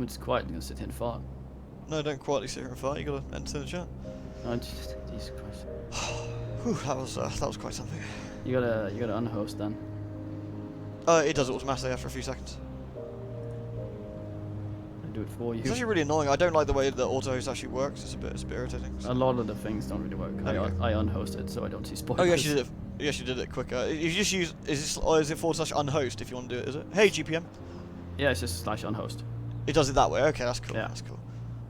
I'm just quietly gonna sit here and fart. No, don't quietly sit here and fart. You gotta enter the chat. Oh, Jesus Christ. Whew, that was quite something. You gotta unhost then. It does it automatically after a few seconds. I do it for you. It's actually really annoying. I don't like the way that auto-host actually works. It's a bit irritating. So. A lot of the things don't really work. I unhost it so I don't see spoilers. Oh, you actually did it. You actually did it quicker. You just use is it /unhost if you want to do it? Is it? Hey GPM. Yeah, it's just /unhost. It does it that way. Okay, that's cool. Yeah. That's cool.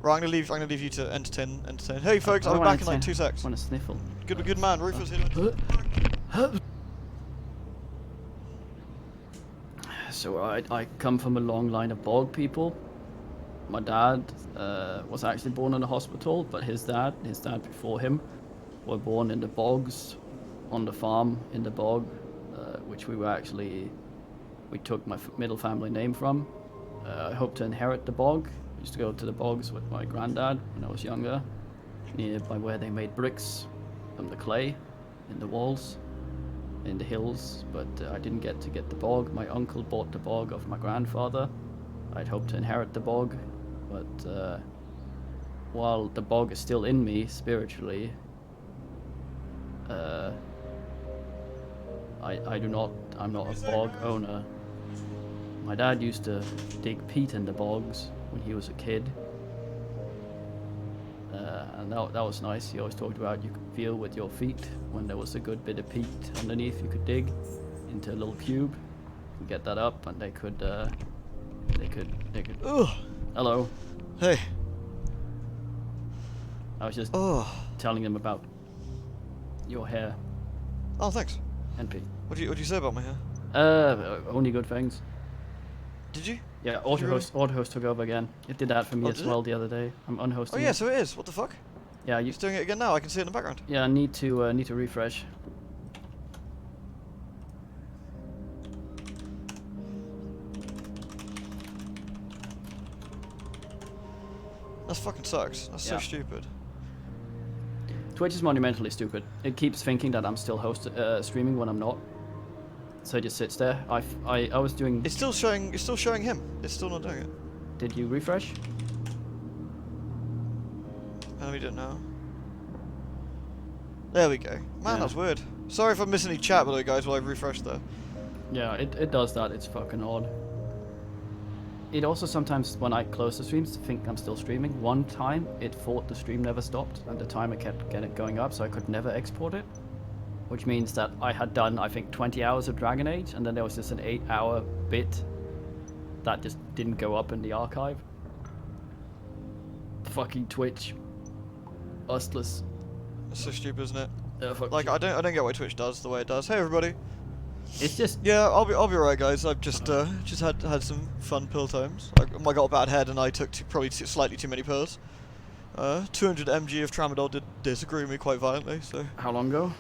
Right, I'm gonna leave you to entertain. Hey folks, I'll be back in like 2 secs. I want to sniffle. Good man. Rufus here. So I come from a long line of bog people. My dad was actually born in a hospital, but his dad before him, were born in the bogs, on the farm in the bog, which we took my middle family name from. I hope to inherit the bog. I used to go to the bogs with my granddad when I was younger, near by where they made bricks from the clay in the walls, in the hills, but I didn't get the bog. My uncle bought the bog of my grandfather. I'd hoped to inherit the bog, but while the bog is still in me spiritually, I'm not a bog owner. My dad used to dig peat in the bogs when he was a kid. And that was nice. He always talked about you could feel with your feet when there was a good bit of peat underneath. You could dig into a little cube, and get that up, and they could. Ugh. Hello. Hey. I was just Oh. telling them about your hair. Oh, thanks. NP. What do you say about my hair? Only good things. Did you? Yeah, Did you really? Autohost took over again. It did that for me Oh, as did well it? the other day. I'm unhosting. Oh yeah, so it is. What the fuck? Yeah, It's doing it again now. I can see it in the background. Yeah, I need to refresh. That fucking sucks. That's so Yeah. stupid. Twitch is monumentally stupid. It keeps thinking that I'm still streaming when I'm not. So it just sits there. I was doing. It's still showing. It's still showing him. It's still not doing it. Did you refresh? How do we do it now? There we go. Man, Yeah. that's weird. Sorry if I'm missing any chat, by the way, guys, while I refresh there. Yeah, it does that. It's fucking odd. It also sometimes, when I close the streams, think I'm still streaming. One time, it thought the stream never stopped, and the timer kept getting going up, so I could never export it. Which means that I had done, I think, 20 hours of Dragon Age, and then there was just an 8-hour bit that just didn't go up in the archive. Fucking Twitch. Ustless. It's so stupid, isn't it? Fuck Like, you. I don't get why Twitch does the way it does. Hey, everybody. It's just... Yeah, I'll be alright, guys. I've just had some fun pill times. I got a bad head, and I took probably slightly too many pills. 200 mg of tramadol did disagree with me quite violently. So. How long ago?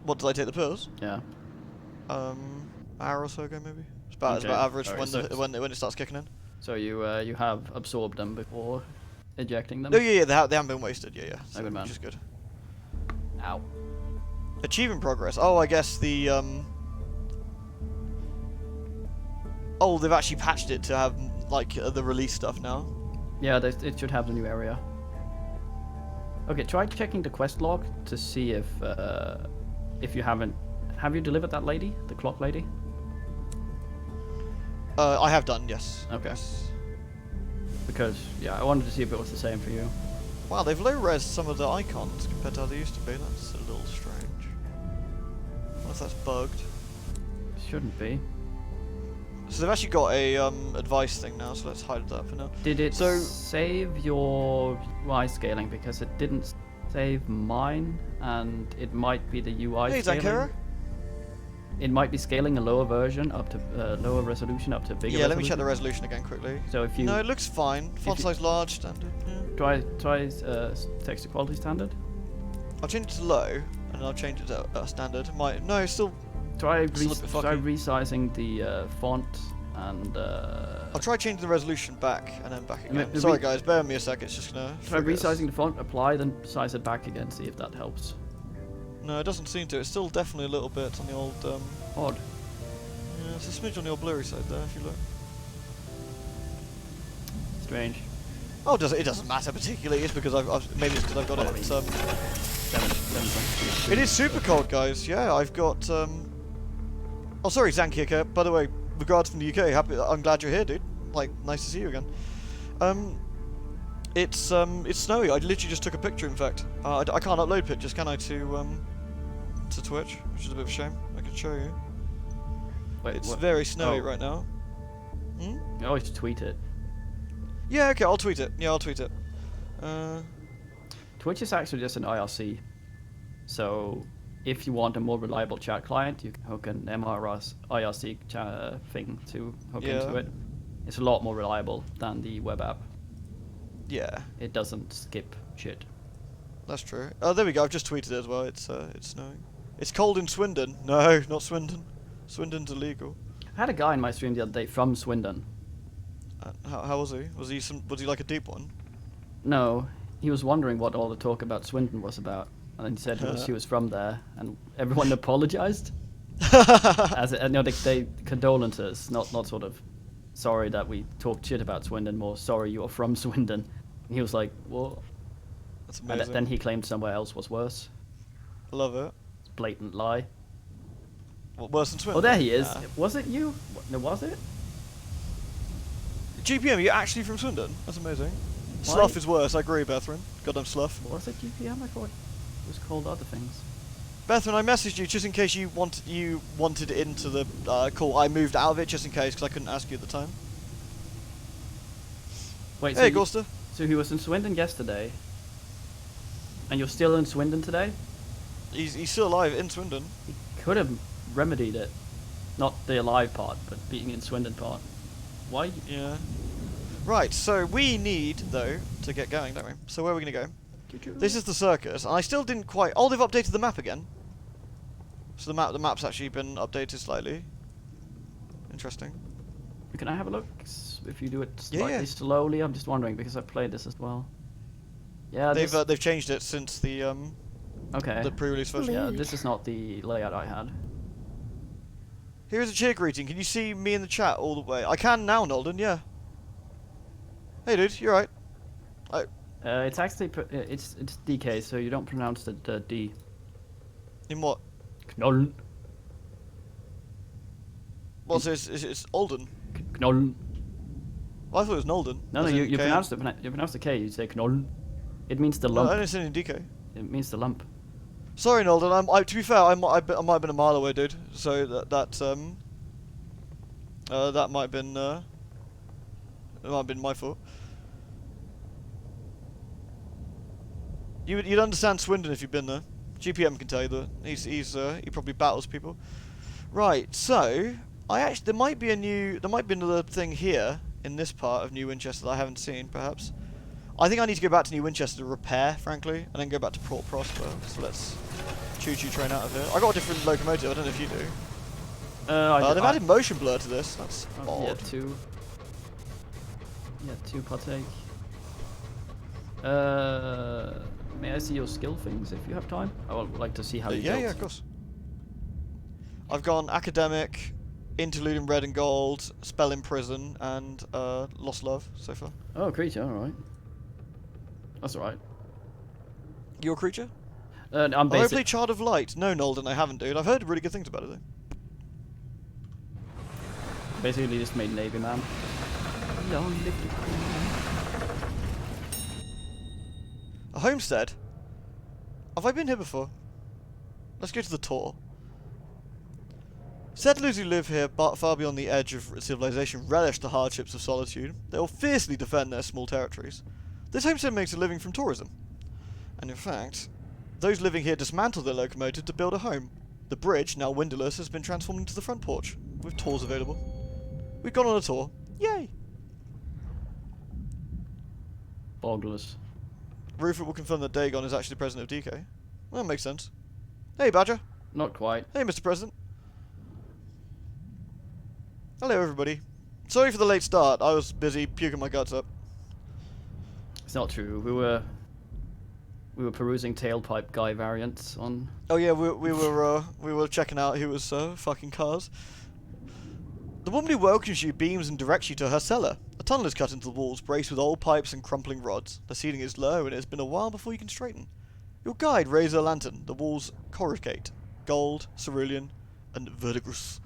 What did I take the pills? Yeah. Hour or so ago, maybe. It's about average Alright, when it starts kicking in. So you have absorbed them before ejecting them? Oh yeah, they haven't been wasted. Yeah. So, good man. Which is good. Ow. Achievement progress. Oh, I guess the Oh, they've actually patched it to have like the release stuff now. Yeah, it should have the new area. Okay, try checking the quest log to see if you haven't. Have you delivered that lady, the clock lady? I have done, yes. Okay. Yes. Because yeah, I wanted to see if it was the same for you. Wow, they've low-res some of the icons compared to how they used to be. That's a little strange. What if that's bugged? Shouldn't be. So they've actually got a advice thing now, so let's hide that for now. Did it So- save your UI scaling? Because it didn't save mine, and it might be the UI Hey, scaling. Zankara? It might be scaling a lower version up to lower resolution up to bigger. Yeah, let me check resolution. the resolution again quickly. So if you No, it looks fine. Font you- size large, standard. Yeah. try texture quality standard. I'll change it to low, and I'll change it to standard. No, it's still. Try It's a little bit try fucky. resizing the font and I'll try changing the resolution back and then back again. the Sorry re- guys, bear with me a sec. It's just gonna. try forget us. resizing the font. Apply, then size it back again. See if that helps. No, it doesn't seem to. It's still definitely a little bit on the old. Odd. Yeah, it's a smidge on the old blurry side there. If you look. Strange. Oh, it doesn't matter particularly. It's because maybe it's because I've got it. It's, it is super cold, guys. Yeah, I've got. Oh, sorry, Zankirka. By the way, regards from the UK. I'm glad you're here, dude. Like, nice to see you again. It's snowy. I literally just took a picture. In fact, I can't upload pictures, can I, to Twitch, which is a bit of a shame. I can show you. Wait, it's what? very snowy Oh. right now. You always tweet it. Yeah, okay, I'll tweet it. Yeah, I'll tweet it. Twitch is actually just an IRC. So if you want a more reliable chat client, you can hook an IRC thing to hook into it. It's a lot more reliable than the web app. Yeah. It doesn't skip shit. That's true. Oh, there we go. I've just tweeted it as well. It's snowing. It's cold in Swindon. No, not Swindon. Swindon's illegal. I had a guy in my stream the other day from Swindon. How was he? Was he like a deep one? No, he was wondering what all the talk about Swindon was about, and then he said he was from there, and everyone apologized. They condolences, not sort of sorry that we talked shit about Swindon, more sorry you're from Swindon. And he was like, what? That's amazing. And then he claimed somewhere else was worse. I love it. Blatant lie. What, worse than Swindon? Oh, there he is. Nah. Was it you? No, was it? GPM, you're actually from Swindon? That's amazing. Why? Slough is worse, I agree, Bethrin. Goddamn Slough. Was it GPM? I thought it was called other things. Bethrin, I messaged you just in case you wanted into the call. I moved out of it just in case, because I couldn't ask you at the time. Wait, Hey, so Gorster. So he was in Swindon yesterday, and you're still in Swindon today? He's still alive in Swindon. He could have remedied it. Not the alive part, but being in Swindon part. Why? Yeah. Right, so we need, though, to get going, don't we? So where are we going to go? This is the circus, and I still didn't quite... Oh, they've updated the map again. So the map's actually been updated slightly. Interesting. Can I have a look? If you do it Yeah, slightly yeah. slowly, I'm just wondering, because I played this as well. Yeah, They've changed it since the okay. the pre-release version. Yeah, this is not the layout I had. Here's a cheer greeting. Can you see me in the chat all the way? I can now, Nolden. Yeah. Hey, dude, you alright? It's actually it's DK, so you don't pronounce the D. In what? Knoll. Well, so it's Olden. Knoll. Well, I thought it was Nolden. No, as you in you KN. pronounce the K. You say knoll. It means the No, lump. I didn't say any DK. It means the lump. Sorry, Nolden. To be fair, I might have been a mile away, dude. So that might have been my fault. You'd understand Swindon if you've been there. GPM can tell you that he probably battles people. Right. So there might be another thing here in this part of New Winchester that I haven't seen. Perhaps. I think I need to go back to New Winchester to repair, frankly, and then go back to Port Prosper. So let's choo-choo train out of here. I got a different locomotive. I don't know if you do. They've added motion blur to this. That's odd. Yeah, two partake. May I see your skill things if you have time? I would like to see how you built. Yeah, of course. I've gone academic, interlude in red and gold, spell in prison, and lost love so far. Oh, creature, alright. That's alright. Your creature? I'm Have I basic. played Child of Light? No, Nolden, I haven't, dude. I've heard really good things about it, though. Basically just made Navy man. A homestead? Have I been here before? Let's go to the tour. Settlers who live here far beyond the edge of civilization relish the hardships of solitude. They will fiercely defend their small territories. This homestead makes a living from tourism. And in fact, those living here dismantle their locomotive to build a home. The bridge, now windowless, has been transformed into the front porch, with tours available. We've gone on a tour. Yay! Bogless. Rufus will confirm that Dagon is actually the president of DK. Well, that makes sense. Hey, Badger. Not quite. Hey, Mr. President. Hello, everybody. Sorry for the late start. I was busy puking my guts up. It's not true. We were perusing tailpipe guy variants on. Oh yeah, we were checking out who was fucking cars. The woman who welcomes you beams and directs you to her cellar, a tunnel is cut into the walls, braced with old pipes and crumpling rods. The ceiling is low, and it has been a while before you can straighten. Your guide raises a lantern. The walls corrugate. Gold, cerulean, and verdigris.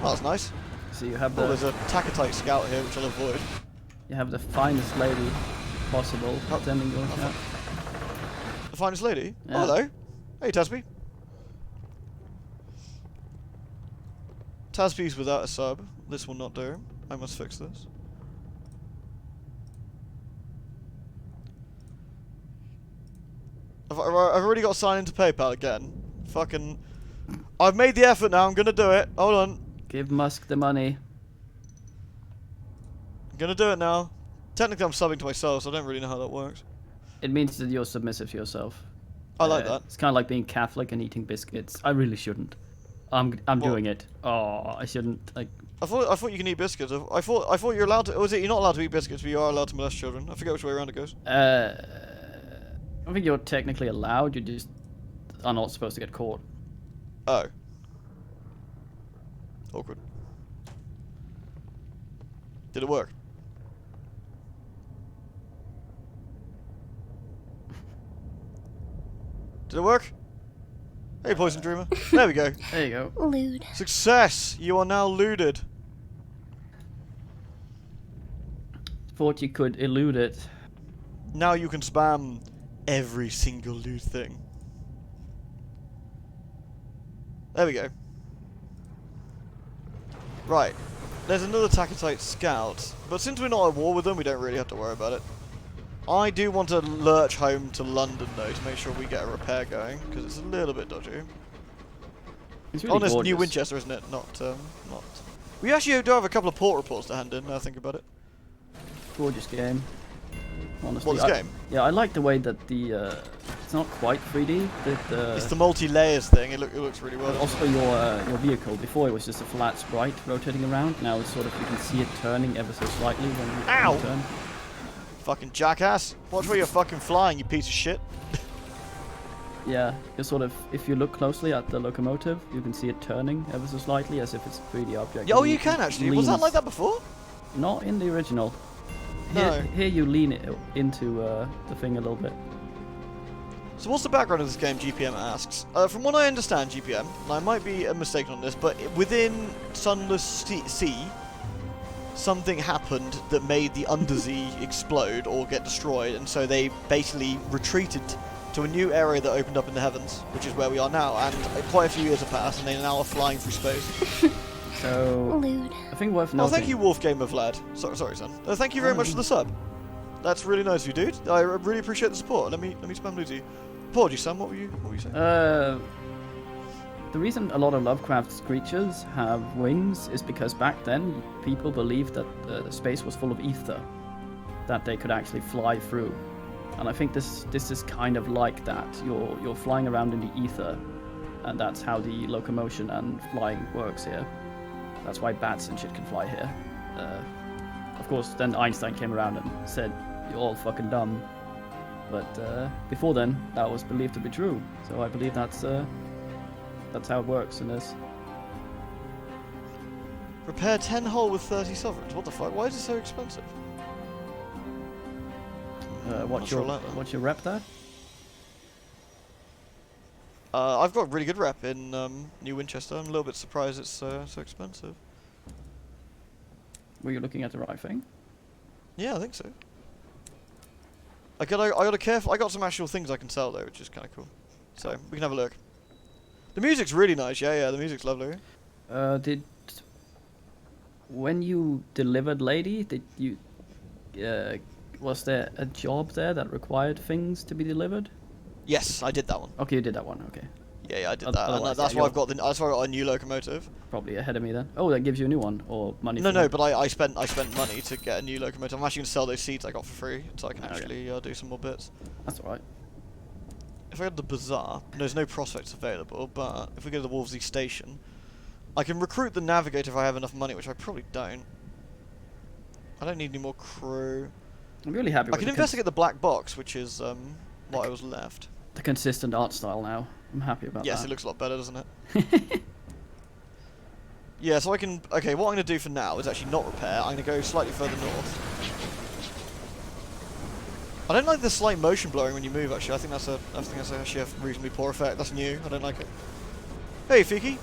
Oh, that's nice. So you have Oh, the there's a Takatite scout here, which I'll avoid. you have the finest lady possible attending your chat. The finest lady? Yeah. Oh, hello. Hey, Tasby. Tasby's without a sub. This will not do. I must fix this. I've already got to sign into PayPal again. Fucking... I've made the effort now, I'm gonna do it. Hold on. Give Musk the money. I'm gonna do it now. Technically I'm subbing to myself, so I don't really know how that works. It means that you're submissive to yourself. I like that. It's kind of like being Catholic and eating biscuits. I really shouldn't. I'm doing it. Oh, I shouldn't. Like, I thought you can eat biscuits. I thought you're allowed to. Or is it you're not allowed to eat biscuits, but you are allowed to molest children? I forget which way around it goes. I think you're technically allowed. You just are not supposed to get caught. Oh. Awkward. Did it work? Did it work? Hey, Poison Dreamer. There we go. There you go. Lewd. Success! You are now looted. Thought you could elude it. Now you can spam every single loot thing. There we go. Right. There's another Takatite scout, but since we're not at war with them, we don't really have to worry about it. I do want to lurch home to London, though, to make sure we get a repair going, because it's a little bit dodgy. It's really Oh, it's gorgeous. New Winchester, isn't it? Not. We actually do have a couple of port reports to hand in, now I think about it. Gorgeous game. Honestly, What, this game? Yeah, I like the way that the it's not quite 3D. It's the multi-layers thing, it looks really well. Also, your vehicle. Before it was just a flat sprite rotating around. Now it's sort of you can see it turning ever so slightly when you turn. Fucking jackass. Watch where you're fucking flying, you piece of shit. Yeah, you're sort of if you look closely at the locomotive, you can see it turning ever so slightly as if it's a 3D object. Yeah, oh, you can actually. Was that like that before? Not in the original. No. Here you lean it into the thing a little bit. So what's the background of this game, GPM asks? From what I understand, GPM, and I might be mistaken on this, but within Sunless Sea, something happened that made the Undersea explode or get destroyed, and so they basically retreated to a new area that opened up in the heavens, which is where we are now, and quite a few years have passed, and they now are flying through space. So, Lewd. I think worth Oh, noting... thank you, Wolf Gamer Vlad. Sorry, son. Thank you very much for the sub. That's really nice of you, dude. I really appreciate the support. Let me spam loot to you. Apologies, Sam. What were you saying? The reason a lot of Lovecraft's creatures have wings is because back then people believed that the space was full of ether that they could actually fly through, and I think this is kind of like that. You're flying around in the ether, and that's how the locomotion and flying works here. That's why bats and shit can fly here. Of course, then Einstein came around and said you're all fucking dumb. But before then, that was believed to be true. So I believe that's how it works in this. Repair 10 hull with 30 sovereigns. What the fuck? Why is it so expensive? What's your rep there? I've got a really good rep in New Winchester. I'm a little bit surprised it's so expensive. Were you looking at the right thing? Yeah, I think so. I got some actual things I can sell though, which is kind of cool. So we can have a look. The music's really nice. Yeah, the music's lovely. When you delivered Lady, did you was there a job there that required things to be delivered? Yes, I did that one. Okay, you did that one. Okay. Yeah, I did that. And that's why I've got that's why I got a new locomotive. Probably ahead of me then. Oh, that gives you a new one or money. No, but I spent money to get a new locomotive. I'm actually gonna sell those seats I got for free, so I can actually do some more bits. That's alright. If I go to the bazaar, there's no prospects available. But if we go to the Wolvesy station, I can recruit the navigator if I have enough money, which I probably don't. I don't need any more crew. I'm really happy. I can investigate the black box, which is what I was left. The consistent art style now. I'm happy about that. Yes, it looks a lot better, doesn't it? Yeah, so I can... Okay, what I'm going to do for now is actually not repair. I'm going to go slightly further north. I don't like the slight motion blurring when you move, actually. I think that's actually a reasonably poor effect. That's new. I don't like it. Hey, Fiki.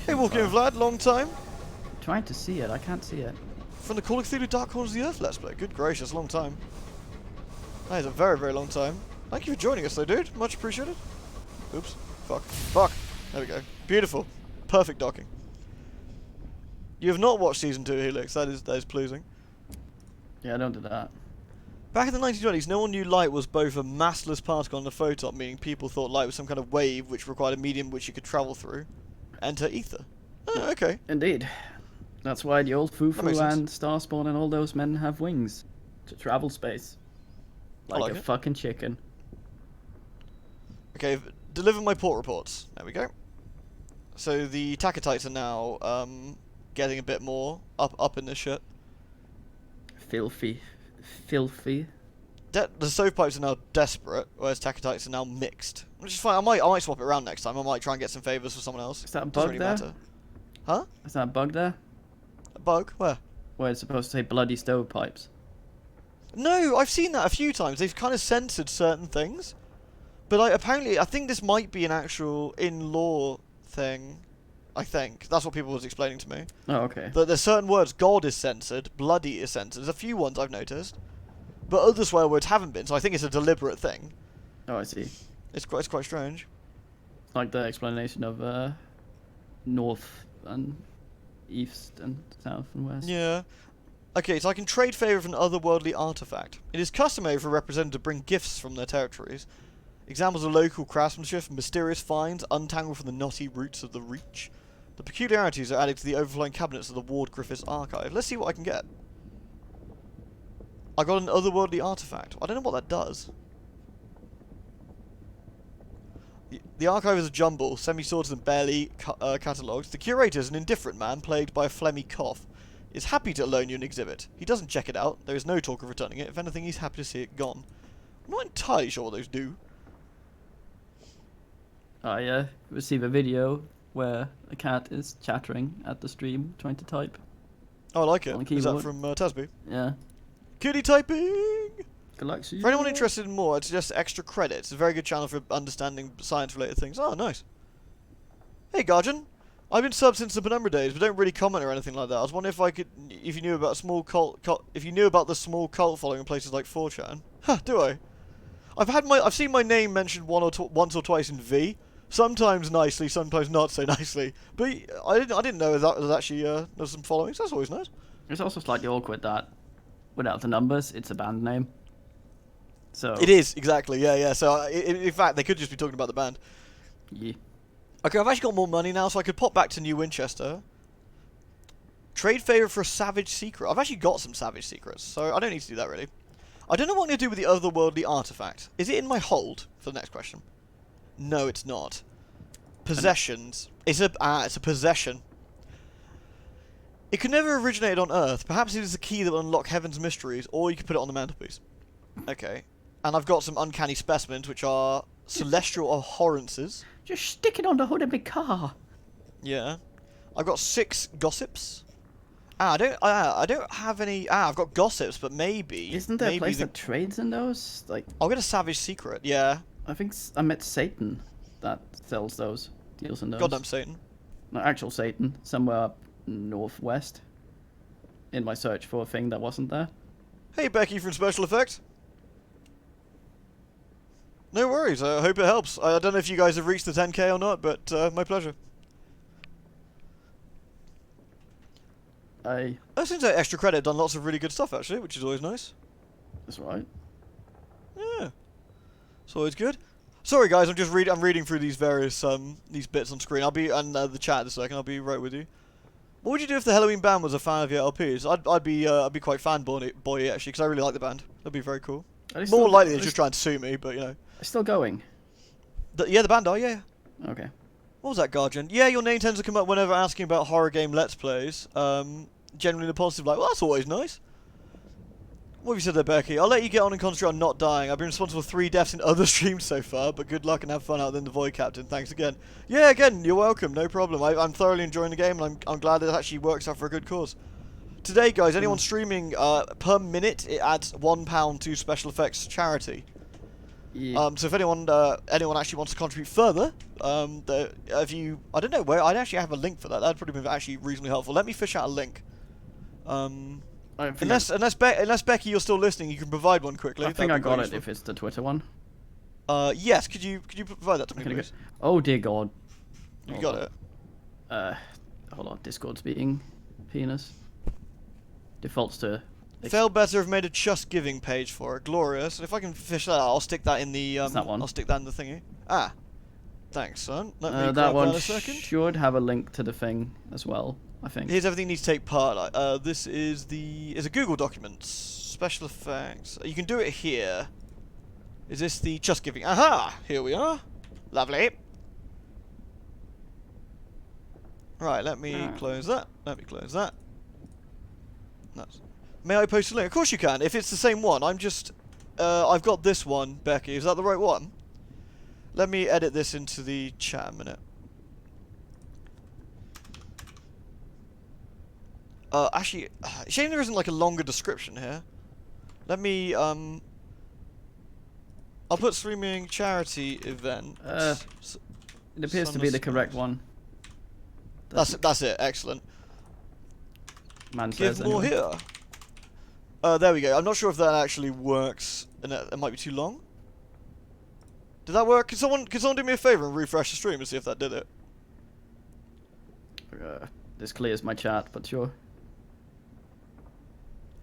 Hey, Walking with Vlad. Long time. Trying to see it. I can't see it. From the Call of Cthulhu Dark Corners of the Earth Let's Play. Good gracious, long time. That is a very, very long time. Thank you for joining us, though, dude. Much appreciated. Oops. Fuck. Fuck. There we go. Beautiful. Perfect docking. You have not watched Season 2 of Helix. That is pleasing. Yeah, don't do that. Back in the 1920s, no one knew light was both a massless particle and a photon, meaning people thought light was some kind of wave which required a medium which you could travel through. Enter ether. Oh, okay. Indeed. That's why the old makes Fufu sense. and Starspawn and all those men have wings. To travel space. Like a fucking chicken. Okay, deliver my port reports. There we go. So the Takatites are now getting a bit more up in this shit. Filthy. Filthy. The stovepipes are now desperate, whereas Takatites are now mixed. Which is fine. I might swap it around next time. I might try and get some favors for someone else. Is that a Doesn't bug really there? matter. Huh? Is that a bug there? A bug? Where? Where it's supposed to say bloody stovepipes. No, I've seen that a few times. They've kind of censored certain things. But apparently, I think this might be an actual in-law thing. I think. That's what people was explaining to me. Oh, okay. That there's certain words. God is censored. Bloody is censored. There's a few ones I've noticed. But other swear words haven't been, so I think it's a deliberate thing. Oh, I see. It's quite strange. Like the explanation of north and east and south and west. Yeah. Okay, so I can trade favour for an otherworldly artifact. It is customary for a representative to bring gifts from their territories. Examples of local craftsmanship, mysterious finds, untangled from the knotty roots of the Reach. The peculiarities are added to the overflowing cabinets of the Ward Griffiths archive. Let's see what I can get. I got an otherworldly artifact. I don't know what that does. The archive is a jumble, semi-sorted and barely catalogued. The curator is an indifferent man plagued by a phlegmy cough. He is happy to loan you an exhibit. He doesn't check it out. There is no talk of returning it. If anything, he's happy to see it gone. I'm not entirely sure what those do. I receive a video where a cat is chattering at the stream, trying to type. Oh, I like it. On the Is that keyboard. from Tasby? Yeah. Kitty typing! Galaxy. For anyone interested in more, it's just extra credits. It's a very good channel for understanding science-related things. Oh, nice. Hey, Guardian. I've been subbed since the Penumbra days, but don't really comment or anything like that. I was wondering if you knew about a small cult, if you knew about the small cult following in places like 4chan. Huh? Do I? I've seen my name mentioned once or twice in V. Sometimes nicely, sometimes not so nicely. But I didn't know that was actually there's some followings. That's always nice. It's also slightly awkward that without the numbers, it's a band name. So It is exactly. Yeah. So in fact, they could just be talking about the band. yeah. Okay, I've actually got more money now, so I could pop back to New Winchester. Trade favour for a Savage Secret. I've actually got some Savage Secrets, so I don't need to do that really. I don't know what I'm going to do with the otherworldly artifact. Is it in my hold? For the next question. No, it's not. Possessions. It's a possession. It could never have originated on Earth. Perhaps it is the key that will unlock heaven's mysteries, or you could put it on the mantelpiece. Okay. And I've got some uncanny specimens, which are celestial abhorrences. Just stick it on the hood of my car. Yeah. I've got 6 gossips. I don't have any. I've got gossips, but maybe. Isn't there a maybe place that trades in those? Like, I'll get a Savage Secret. Yeah. I think I met Satan that sells those, deals in those. Goddamn Satan. No, actual Satan, somewhere up northwest. In my search for a thing that wasn't there. Hey, Becky from Special Effects. No worries. I hope it helps. I don't know if you guys have reached the 10k or not, but my pleasure. Since that extra credit, I've done lots of really good stuff actually, which is always nice. That's right. Yeah, it's always good. Sorry guys, I'm reading through these various these bits on screen. I'll be in the chat in a second. I'll be right with you. What would you do if the Halloween band was a fan of your LPs? I'd be quite fanboy actually, because I really like the band. That'd be very cool. More likely than just trying to sue me, but you know. Still going. Yeah, the band are, yeah. Okay. What was that, Guardian? Yeah, your name tends to come up whenever asking about horror game Let's Plays. Generally in a positive light. Well, that's always nice. What have you said there, Becky? I'll let you get on and concentrate on not dying. I've been responsible for 3 deaths in other streams so far, but good luck and have fun out there in the Void, Captain. Thanks again. Yeah, again, you're welcome. No problem. I'm thoroughly enjoying the game, and I'm glad it actually works out for a good cause. Today, guys, anyone streaming per minute, it adds £1 to Special Effects charity. Yeah. So if anyone actually wants to contribute further, if you, I don't know where, I'd actually have a link for that. That'd probably be actually reasonably helpful. Let me fish out a link. Unless Becky, you're still listening, you can provide one quickly. I think I got it if it's the Twitter one. Yes. Could you provide that to me, please? Oh dear God. You got it. Hold on. Discord's being penis. Defaults to. Fail better have made a just giving page for it. Glorious. And if I can fish that out, I'll stick that in the that one. I'll stick that in the thingy. Ah. Thanks, son. Let me that one a second. should have a link to the thing as well, I think. Here's everything you need to take part. This is a Google document. Special effects. You can do it here. Is this the just giving? Aha! Here we are. Lovely. Right, let me close that. Let me close that. That's. May I post a link? Of course you can. If it's the same one, I'm just. I've got this one, Becky. Is that the right one? Let me edit this into the chat a minute. Actually, shame there isn't like a longer description here. Let me I'll put streaming charity event. It appears to be the correct one. That's it. Excellent. Man Give says more anyway. here. There we go. I'm not sure if that actually works, and it might be too long. Did that work? Could someone do me a favor and refresh the stream and see if that did it? This clears my chat, but sure.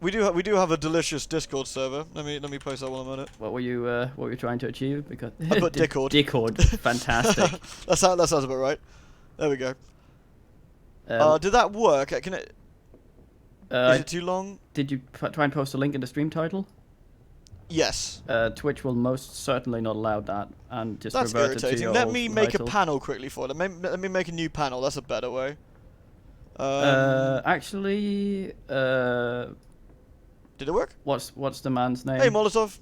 We do have a delicious Discord server. Let me post that while I'm on it. What were you trying to achieve? Because I put Discord. Discord, fantastic. that sounds about right. There we go. Did that work? Can it? Is it too long? Did you try and post a link in the stream title? Yes. Twitch will most certainly not allow that, and just That's revert irritating. it to your Let old me make title. a panel quickly for it. Let me make a new panel. That's a better way. Actually, did it work? What's the man's name? Hey, Molotov.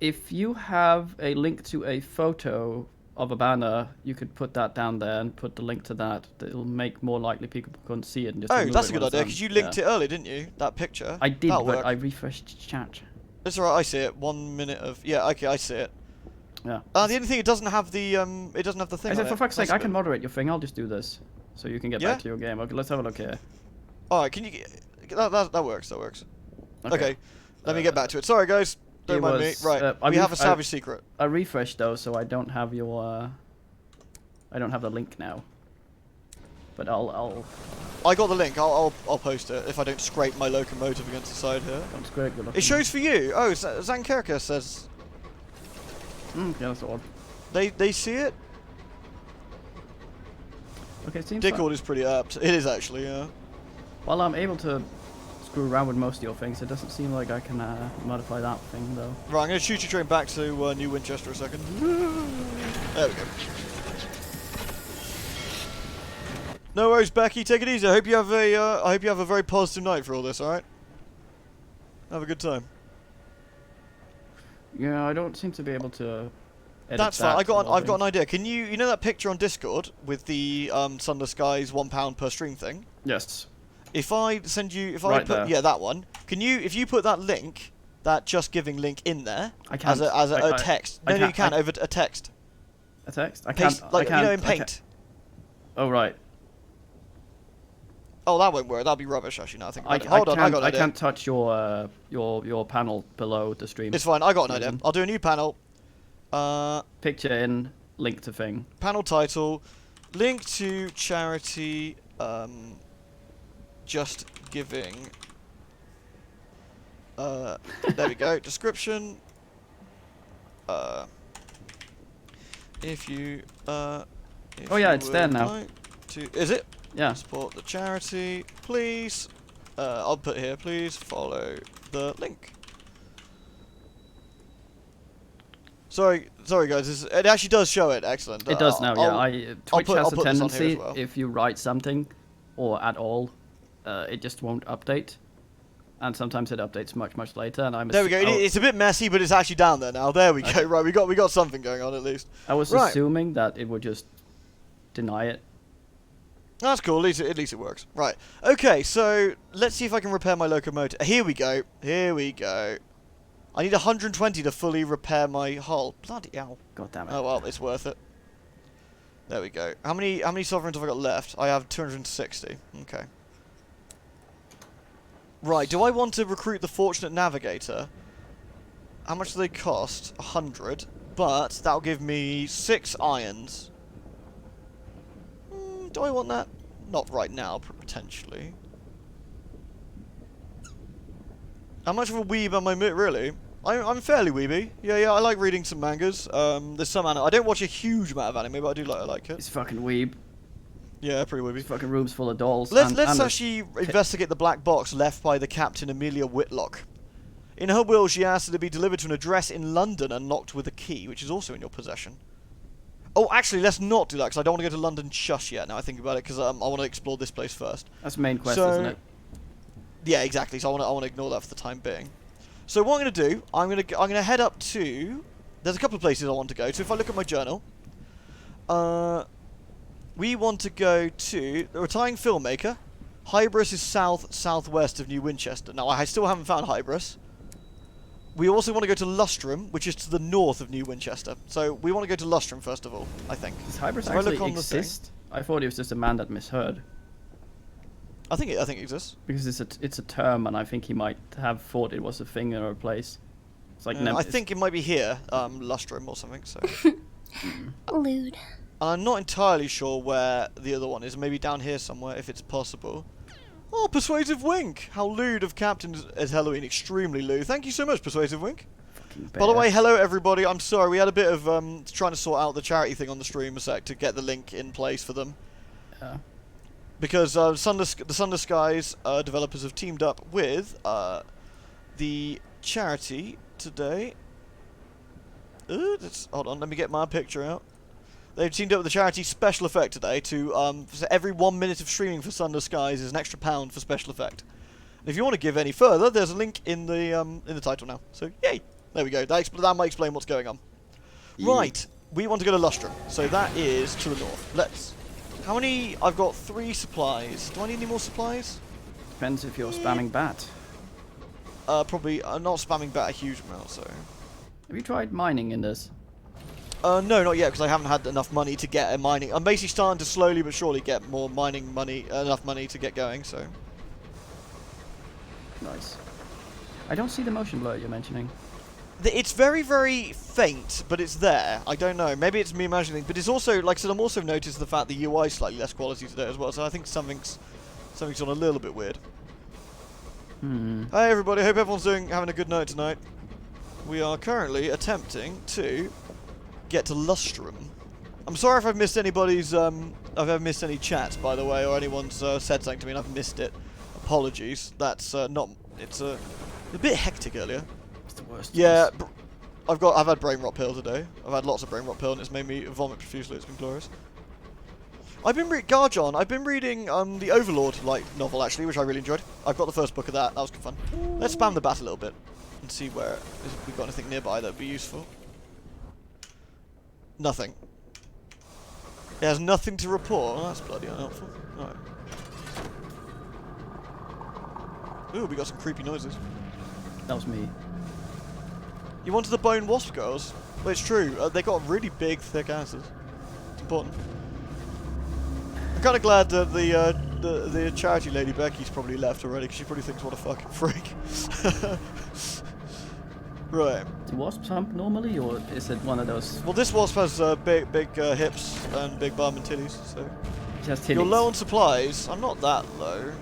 If you have a link to a photo of a banner, you could put that down there and put the link to that. It'll make more likely people can see it. And just Oh, remove that's it a good when it's idea, done. because you linked it earlier, didn't you? That picture. I did, That'll but work. I refreshed chat. That's alright, I see it. 1 minute of... Yeah, okay, I see it. Yeah. The only thing, it doesn't have the thing I on said, it. for fuck's sake, That's I can moderate your thing. I'll just do this, so you can get back to your game. Okay, let's have a look here. Alright, can you... That works, that works. Okay, let me get back to it. Sorry, guys. Don't mind me. Right, we have a savage secret. I refreshed, though, so I don't have your... I don't have the link now. But I'll... I got the link. I'll post it if I don't scrape my locomotive against the side here. Don't scrape your It shows for you. Oh, Zankerka says... yeah, that's odd. They see it? Okay, it seems Discord is pretty apt. It is actually, yeah. Well, I'm able to screw around with most of your things. It doesn't seem like I can modify that thing, though. Right, I'm going to shoot your train back to New Winchester a second. There we go. No worries, Becky. Take it easy. I hope you have a very positive night for all this. All right. Have a good time. Yeah, I don't seem to be able to. That's fine. I've got an idea. Can you know that picture on Discord with the Sunless Skies £1 per stream thing? Yes. If I send you, there. yeah, that one. Can you, if you put that link, that Just Giving link in there, I can't. as a text? No, you can over a text. A text? I Paste, can't. like, I can't. you know, in Paint. Oh right. Oh, that won't work. That'll be rubbish. Actually, now I think. I Hold on, I got an I idea. can't touch your panel below the stream. It's fine. I got an idea. I'll do a new panel. Picture in, link to thing. Panel title, link to charity. Just Giving. There we go. Description. If you. If oh yeah, you it's there would now. like is it? Yeah. Support the charity, please. I'll put here, please follow the link. Sorry guys. It actually does show it. Excellent. It does now. Yeah. Twitch has a tendency well. if you write something, or at all, it just won't update. and sometimes it updates much later. And there we go. It's a bit messy, but it's actually down there now. There we go. Right, we got something going on at least. I was assuming that it would just deny it. That's cool. At least it works. Right. Okay. So let's see if I can repair my locomotive. Here we go. Here we go. I need 120 to fully repair my hull. Bloody hell. God damn it. Oh well, it's worth it. There we go. How many sovereigns have I got left? I have 260. Okay. Right, do I want to recruit the Fortunate Navigator? How much do they cost? 100. But that'll give me 6 irons. Do I want that? Not right now, potentially. How much of a weeb am I, really? I'm fairly weeby. Yeah, I like reading some mangas. There's some anime. I don't watch a huge amount of anime, but I do like it. It's fucking weeb. Yeah, pretty weeby. It's fucking rooms full of dolls. Let's actually investigate the black box left by the Captain Amelia Whitlock. In her will, she asked it to be delivered to an address in London and locked with a key, which is also in your possession. Oh, actually, let's not do that, because I don't want to go to London just yet, now I think about it, because I want to explore this place first. That's the main quest, isn't it? Yeah, exactly, so I want to ignore that for the time being. So what I'm going to do, I'm going to head up to... There's a couple of places I want to go to. If I look at my journal... we want to go to the Retiring Filmmaker. Hybris is southwest of New Winchester. Now, I still haven't found Hybris. We also want to go to Lustrum, which is to the north of New Winchester. So we want to go to Lustrum first of all, I think. Does Hybris actually exist? I thought it was just a man that misheard. I think it exists. Because it's a term, and I think he might have thought it was a thing or a place. It's like I think it might be here, Lustrum or something. So. Lewd. I'm not entirely sure where the other one is. Maybe down here somewhere, if it's possible. Oh, Persuasive Wink! How lewd of Captain as Halloween. Extremely lewd. Thank you so much, Persuasive Wink. By the way, hello everybody. I'm sorry, we had a bit of trying to sort out the charity thing on the stream a sec to get the link in place for them. Yeah. Because the Sunless Skies developers have teamed up with the charity today. Hold on, let me get my picture out. They've teamed up with the charity Special Effect today to so every 1 minute of streaming for Sunless Skies is an extra £1 for Special Effect. And if you want to give any further, there's a link in the title now. So yay, there we go. That might explain what's going on. Yeah. Right, we want to go to Lustrum, so that is to the north. Let's. How many? I've got 3 supplies. Do I need any more supplies? Depends if you're spamming bat. Probably. I'm not spamming bat a huge amount, so. Have you tried mining in this? No, not yet, because I haven't had enough money to get a mining. I'm basically starting to slowly but surely get more mining money, enough money to get going. So. Nice. I don't see the motion blur you're mentioning. It's very, very faint, but it's there. I don't know. Maybe it's me imagining, but it's also, like I said, I'm also noticed the fact the UI is slightly less quality today as well. So I think something's on a little bit weird. Hi everybody. Hope everyone's having a good night tonight. We are currently attempting to get to Lustrum. I'm sorry if I've missed anybody's I've ever missed any chats, by the way, or anyone's said something to me and I've missed it. Apologies. That's not. It's a bit hectic earlier. It's the worst. Yeah, I've had brain rot pill today. I've had lots of brain rot pill and it's made me vomit profusely. It's been glorious. I've been Garjon. I've been reading the Overlord novel actually, which I really enjoyed. I've got the first book of that. That was good fun. Let's spam the bat a little bit and see if we've got anything nearby that would be useful. Nothing. It has nothing to report. Oh, that's bloody unhelpful. Alright. Ooh, we got some creepy noises. That was me. You wanted the bone wasp girls? Well, it's true. They got really big, thick asses. It's important. I'm kind of glad that the charity lady Becky's probably left already, because she probably thinks what a fucking freak. Right. Do wasps hump normally, or is it one of those? Well, this wasp has big hips and big bum and titties, so. It has titties. You're low on supplies. I'm not that low.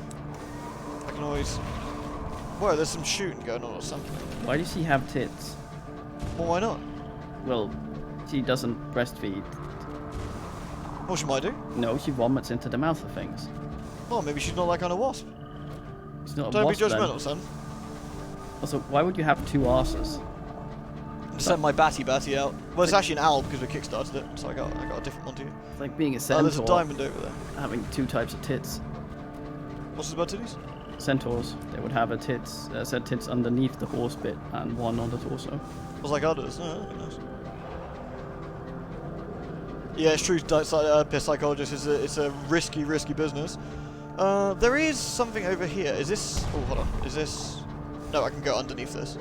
I can always. Whoa, there's some shooting going on or something. Why does she have tits? Well, why not? Well, she doesn't breastfeed. Well, she might do. No, she vomits into the mouth of things. Oh, maybe she's not that kind of wasp. She's not a Don't wasp, be judgmental, then. son. Also, why would you have 2 arses? Send my batty out. Well, it's actually an owl because we kickstarted it, so I got a different one to you. It's like being a Oh, centaur. there's a diamond over there. Having 2 types of tits. What's this about titties? centaurs. They would have a set tits underneath the horse bit and one on the torso. Was like others. Oh, that'd be nice. Yeah, it's true. Psychologist it's a risky business. There is something over here. Is this? Oh, hold on. Is this? No, I can go underneath this.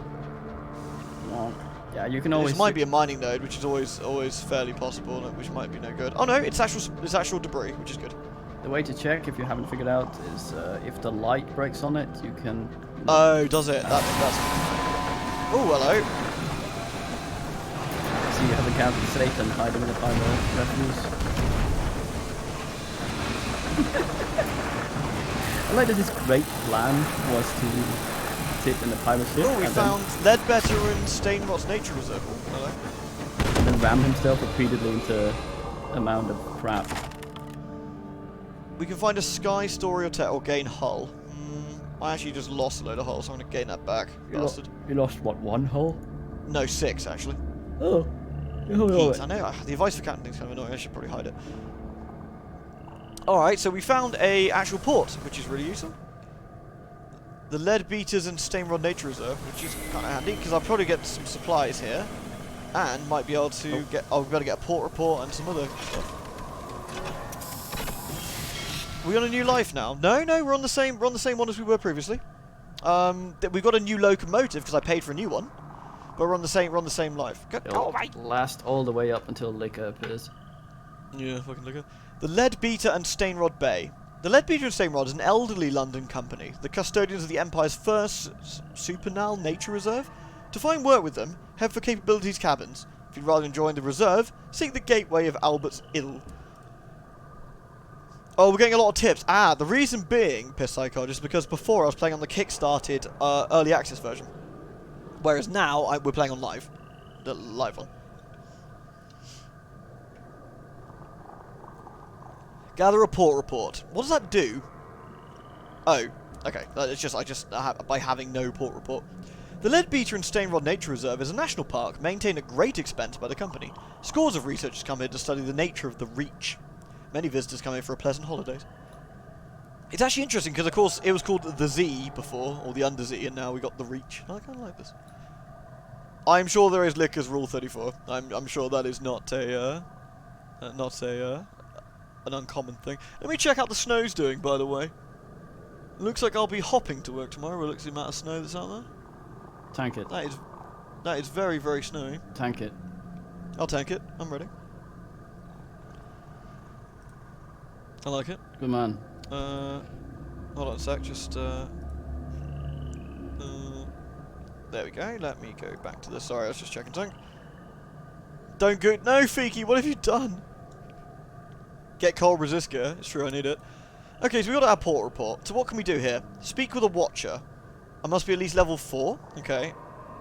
Well, yeah, you can always. This might be a mining node, which is always fairly possible, which might be no good. Oh no, it's actual debris, which is good. The way to check, if you haven't figured out, is if the light breaks on it, you can. Oh, does it? That's. Oh, hello. So you have encountered Satan hiding in the primal refuse. I like that his great plan was to sit in the pirate ship. Oh, we found Ledbetter and Stainrot's nature reserve. Oh, hello. And then ram himself repeatedly into a mound of crap. We can find a sky story or gain hull. I actually just lost a load of hulls, so I'm going to gain that back. Bastard. You lost what, one hull? No, 6 actually. Oh. Heat, I know. The advice for captain thing's kind of annoying. I should probably hide it. Alright, so we found a actual port, which is really useful. The Lead Beaters and Stainrod Nature Reserve, which is kind of handy, because I'll probably get some supplies here. And might be able to I'll be able to get a port report and some other stuff. Are we on a new life now? No, we're on the same one as we were previously. We've got a new locomotive because I paid for a new one. But we're on the same life. It'll last all the way up until Liquor appears. Yeah, fucking Liquor. The Leadbeater and Stainrod Bay. The Leadbeater and Stainrod is an elderly London company, the custodians of the Empire's first supernal nature reserve. To find work with them, head for Capabilities Cabins. If you'd rather join the reserve, seek the gateway of Albert's Ill. Oh, we're getting a lot of tips. The reason being, Piss Psychologist, because before I was playing on the kickstarted early access version. Whereas now, we're playing on live. The live one. Gather a port report. What does that do? Oh, okay. It's just by having no port report. The Leadbeater and Stainrod Nature Reserve is a national park maintained at great expense by the company. Scores of researchers come here to study the nature of the Reach. Many visitors come here for a pleasant holidays. It's actually interesting because, of course, it was called the Z before, or the Under Z, and now we got the Reach. I kind of like this. I'm sure there is Liquor's Rule 34. I'm sure that is not an uncommon thing. Let me check out the snow's doing, by the way. Looks like I'll be hopping to work tomorrow. Looks at the amount of snow that's out there. Tank it. That is very, very snowy. Tank it. I'll tank it. I'm ready. I like it. Good man. Hold on a sec. Just there we go. Let me go back to this. Sorry, I was just checking something. Don't go. No, Fiki. What have you done? Get cold resist gear. It's true. I need it. Okay, so we got our port report. So what can we do here? Speak with a watcher. I must be at least level 4. Okay.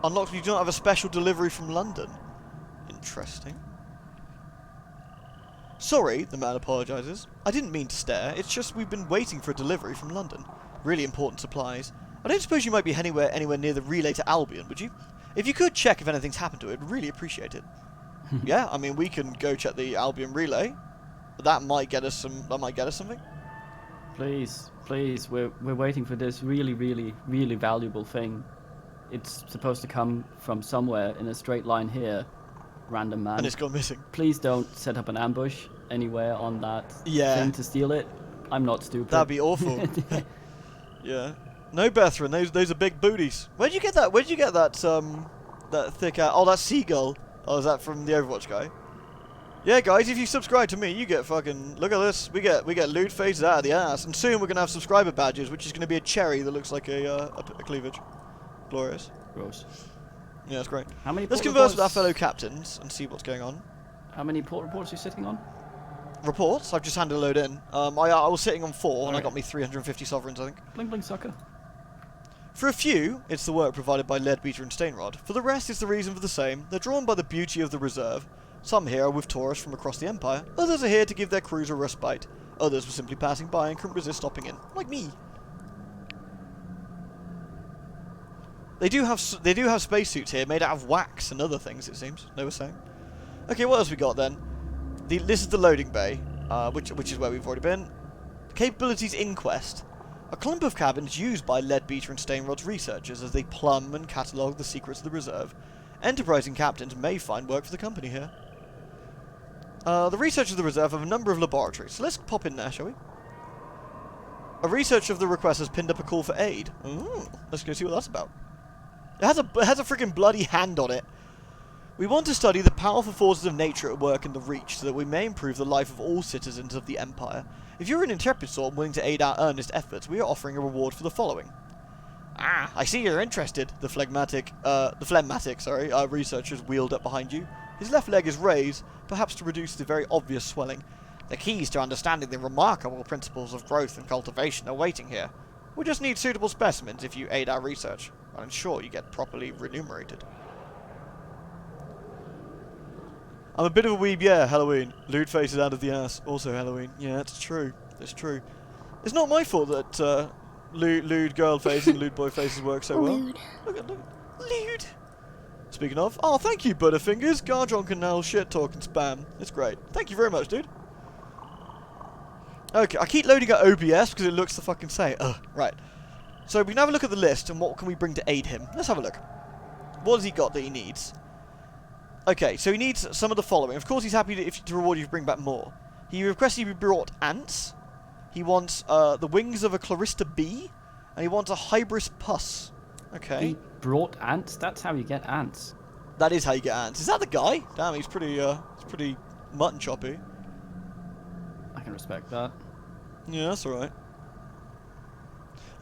Unlocked. You do not have a special delivery from London. Interesting. Sorry, the man apologises. I didn't mean to stare. It's just we've been waiting for a delivery from London. Really important supplies. I don't suppose you might be anywhere near the relay to Albion, would you? If you could check if anything's happened to it, I'd really appreciate it. Yeah, I mean, we can go check the Albion relay. That might get us something. Please, we're waiting for this really valuable thing. It's supposed to come from somewhere in a straight line here. Random man. And it's gone missing. Please don't set up an ambush anywhere on that thing to steal it. I'm not stupid. That'd be awful. Yeah. No, Bethran, those are big booties. Where'd you get that? That thick out? Oh, that's Seagull. Oh, is that from the Overwatch guy? Yeah, guys, if you subscribe to me, you get fucking... Look at this. We get loot phases out of the ass. And soon we're going to have subscriber badges, which is going to be a cherry that looks like a cleavage. Glorious. Gross. Yeah, that's great. How many Let's converse with our fellow captains and see what's going on. How many port reports are you sitting on? Reports? I've just handed a load in. I was sitting on 4, and I Alright. got me 350 sovereigns, I think. Bling bling sucker. For a few, it's the work provided by Leadbeater and Stainrod. For the rest, it's the reason for the same. They're drawn by the beauty of the reserve. Some here are with tourists from across the Empire. Others are here to give their crews a respite. Others were simply passing by and couldn't resist stopping in. Like me. They do have spacesuits here made out of wax and other things, it seems. They were saying. Okay, what else we got then? This is the loading bay, which is where we've already been. Capabilities Inquest. A clump of cabins used by Leadbeater and Stainrod's researchers as they plumb and catalogue the secrets of the reserve. Enterprising captains may find work for the company here. The researchers of the reserve have a number of laboratories, so let's pop in there, shall we? A researcher of the request has pinned up a call for aid. Ooh, let's go see what that's about. It has a freaking bloody hand on it. We want to study the powerful forces of nature at work in the Reach so that we may improve the life of all citizens of the Empire. If you're an intrepid sort willing to aid our earnest efforts, we are offering a reward for the following. Ah, I see you're interested. The phlegmatic researcher is wheeled up behind you. His left leg is raised, perhaps to reduce the very obvious swelling. The keys to understanding the remarkable principles of growth and cultivation are waiting here. We just need suitable specimens if you aid our research. I'll ensure you get properly remunerated. I'm a bit of a weeb, yeah, Halloween. Lewd faces out of the ass, also Halloween. Yeah, it's true. It's true. It's not my fault that lewd girl faces and lewd boy faces work so well. Lewd. Look. Lewd. Speaking of, oh, thank you, Butterfingers. Garjon can now shit talk and spam. It's great. Thank you very much, dude. Okay, I keep loading at OBS because it looks the fucking same. Right. So we can have a look at the list and what can we bring to aid him. Let's have a look. What has he got that he needs? Okay, so he needs some of the following. Of course, he's happy to reward you if you bring back more. He requests you be brought ants. He wants the wings of a Clarista bee. And he wants a hybris pus. Okay. He brought ants? That's how you get ants. That is how you get ants. Is that the guy? Damn, he's pretty mutton choppy. I can respect that. Yeah, that's alright.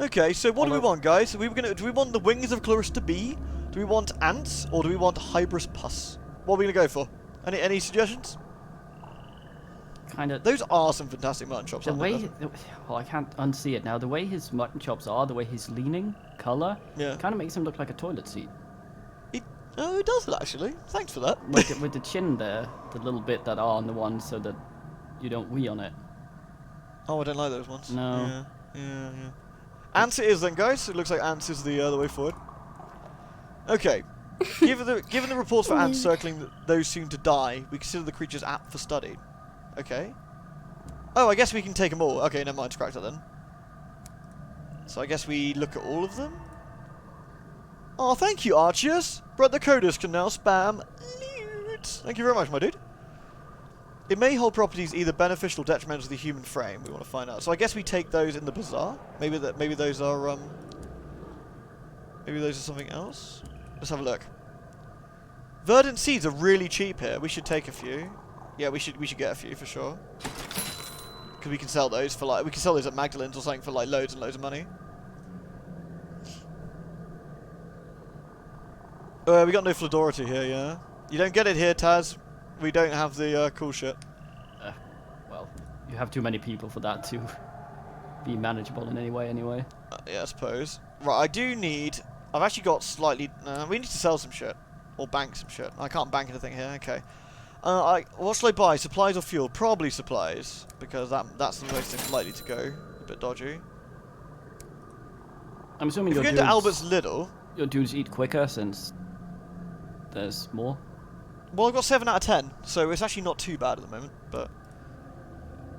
Okay, so what do we want, guys? Do we want the wings of Clarista bee? Do we want ants? Or do we want hybris pus? What are we going to go for? Any suggestions? Kind of. Those are some fantastic mutton chops. The way, well, I can't unsee it now. The way his mutton chops are, the way he's leaning, color, yeah, kind of makes him look like a toilet seat. Oh, it does actually. Thanks for that. With the chin there, the little bit that are on the one, so that you don't wee on it. Oh, I don't like those ones. No. Yeah. Ants it is then, guys. It looks like ants is the way forward. Okay. Given the reports for ants circling those soon to die, we consider the creatures apt for study. Okay. Oh, I guess we can take them all. Okay, never mind. Scratch that then. So I guess we look at all of them. Oh, thank you, Archius. Brett the Codus can now spam loot. Thank you very much, my dude. It may hold properties either beneficial or detrimental to the human frame. We want to find out. So I guess we take those in the bazaar. Maybe those are something else. Let's have a look. Verdant seeds are really cheap here. We should take a few. Yeah, we should get a few for sure. Because we can sell those for we can sell those at Magdalene's or something for loads and loads of money. We got no Flodority here, yeah. You don't get it here, Taz. We don't have the cool shit. Well, you have too many people for that to be manageable in any way, anyway. Yeah, I suppose. Right, I've actually got slightly. We need to sell some shit or bank some shit. I can't bank anything here. Okay. What shall I buy? Supplies or fuel? Probably supplies, because that's the most thing likely to go a bit dodgy. I'm assuming if you're going to Albert's Lidl, your dudes eat quicker since there's more. Well, I've got 7 out of 10, so it's actually not too bad at the moment. But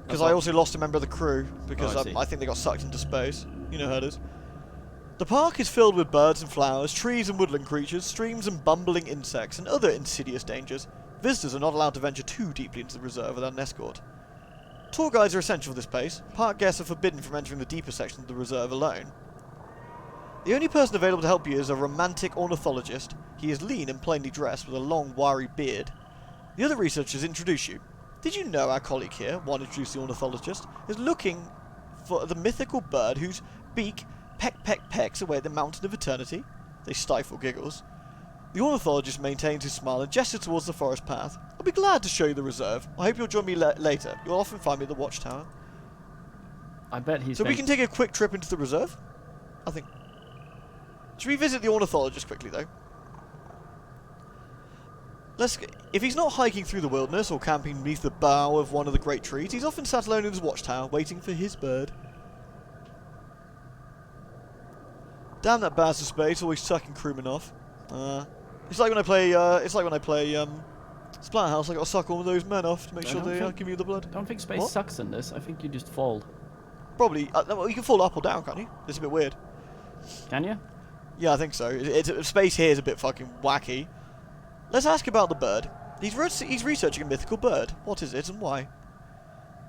because I also lost a member of the crew because I think they got sucked into space. You know how it is. The park is filled with birds and flowers, trees and woodland creatures, streams and bumbling insects, and other insidious dangers. Visitors are not allowed to venture too deeply into the reserve without an escort. Tour guides are essential for this place. Park guests are forbidden from entering the deeper sections of the reserve alone. The only person available to help you is a romantic ornithologist. He is lean and plainly dressed with a long, wiry beard. The other researchers introduce you. Did you know our colleague here, one introduced the ornithologist, is looking for the mythical bird whose beak pecks away the mountain of eternity? They stifle giggles. The ornithologist maintains his smile and gestures towards the forest path. I'll be glad to show you the reserve. I hope you'll join me later. You'll often find me at the watchtower. I bet he's... So we can take a quick trip into the reserve? I think... Should we visit the ornithologist quickly, though? If he's not hiking through the wilderness or camping beneath the bough of one of the great trees, he's often sat alone in his watchtower, waiting for his bird. Damn that bastard space, always sucking crewmen off. It's like when I play. Splatterhouse. I got to suck all of those men off to make sure they give me the blood. I don't think space sucks in this. I think you just fall. Probably. Well, you can fall up or down, can't you? It's a bit weird. Can you? Yeah, I think so. Space here is a bit fucking wacky. Let's ask about the bird. He's researching a mythical bird. What is it and why?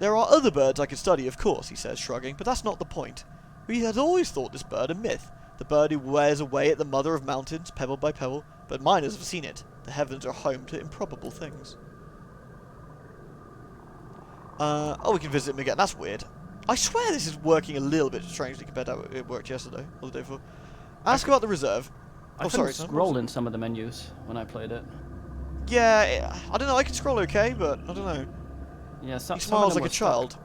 There are other birds I could study, of course, he says, shrugging, but that's not the point. We had always thought this bird a myth. The bird who wears away at the mother of mountains, pebble by pebble, but miners have seen it. The heavens are home to improbable things. Oh, we can visit him again. That's weird. I swear this is working a little bit strangely compared to how it worked yesterday, or the day before. Ask about the reserve. I couldn't scroll in some of the menus when I played it. Yeah, I don't know. I can scroll okay, but I don't know. Yeah, He smiles like a child.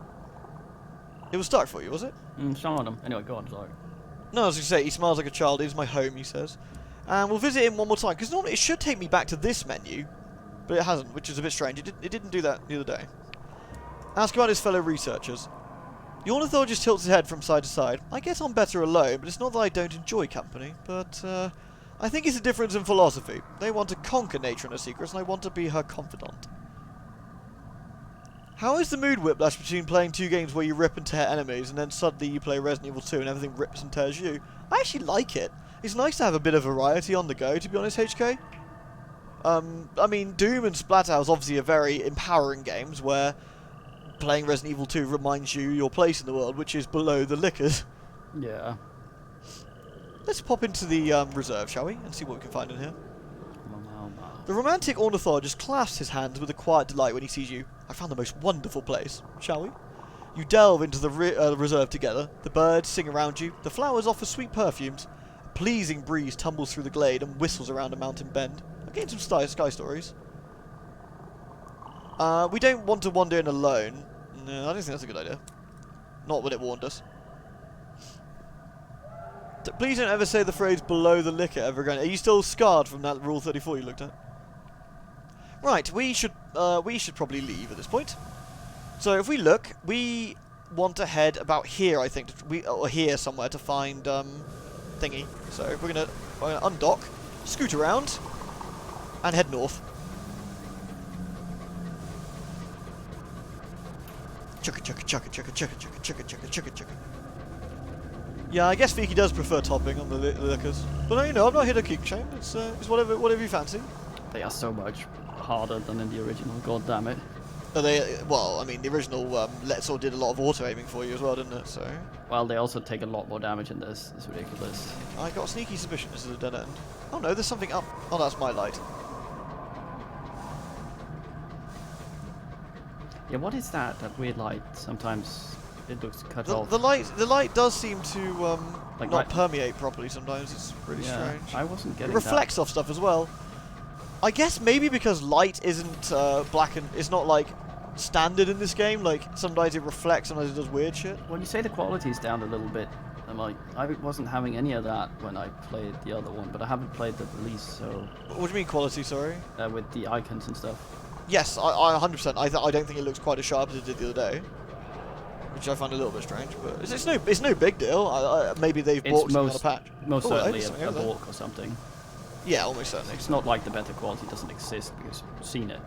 It was stuck for you, was it? Some of them. Anyway, go on, sorry. No, I was going to say, he smiles like a child. It is my home, he says. And we'll visit him one more time, because normally it should take me back to this menu, but it hasn't, which is a bit strange. It didn't do that the other day. Ask about his fellow researchers. The ornithologist tilts his head from side to side. I get on better alone, but it's not that I don't enjoy company, but I think it's a difference in philosophy. They want to conquer nature and her secrets, and I want to be her confidant. How is the mood whiplash between playing two games where you rip and tear enemies, and then suddenly you play Resident Evil 2 and everything rips and tears you? I actually like it. It's nice to have a bit of variety on the go, to be honest, HK. I mean, Doom and Splatterhouse obviously are very empowering games, where playing Resident Evil 2 reminds you your place in the world, which is below the liquors. Yeah. Let's pop into the reserve, shall we? And see what we can find in here. The romantic ornithologist clasps his hands with a quiet delight when he sees you. I found the most wonderful place, shall we? You delve into the reserve together. The birds sing around you. The flowers offer sweet perfumes. A pleasing breeze tumbles through the glade and whistles around a mountain bend. I'm getting some sky stories. We don't want to wander in alone. No, I don't think that's a good idea. Not when it warned us. Please don't ever say the phrase below the liquor ever again. Are you still scarred from that Rule 34 you looked at? Right, we should probably leave at this point. So if we look, we want to head about here, I think, or here somewhere to find thingy. So we're gonna undock, scoot around, and head north. Chugga chugga chugga chugga chugga chugga chugga chugga chugga chugga. Yeah, I guess Fiki does prefer topping on the liquors, but no, you know, I'm not here to kink shame. It's whatever you fancy. They are so much harder than in the original. God damn it. Are they? Well, I mean, the original Let's All did a lot of auto aiming for you as well, didn't it? So. Well, they also take a lot more damage in this. It's ridiculous. I got a sneaky suspicion this is a dead end. Oh no, there's something up. Oh, that's my light. Yeah, what is that? That weird light. Sometimes it looks cut off. The light does seem to Like not permeate properly. Sometimes it's really yeah, strange. I wasn't getting It reflects off stuff as well. I guess maybe because light isn't black and it's not like standard in this game. Like sometimes it reflects, sometimes it does weird shit. When you say the quality's down a little bit, I'm like, I wasn't having any of that when I played the other one, but I haven't played the release, so. What do you mean quality? Sorry. With the icons and stuff. Yes, I 100%. I don't think it looks quite as sharp as it did the other day, which I find a little bit strange. But it's no big deal. Maybe they've bought something on a patch. Most certainly a balk or something. Yeah, almost certainly. It's not like the better quality doesn't exist because you've seen it.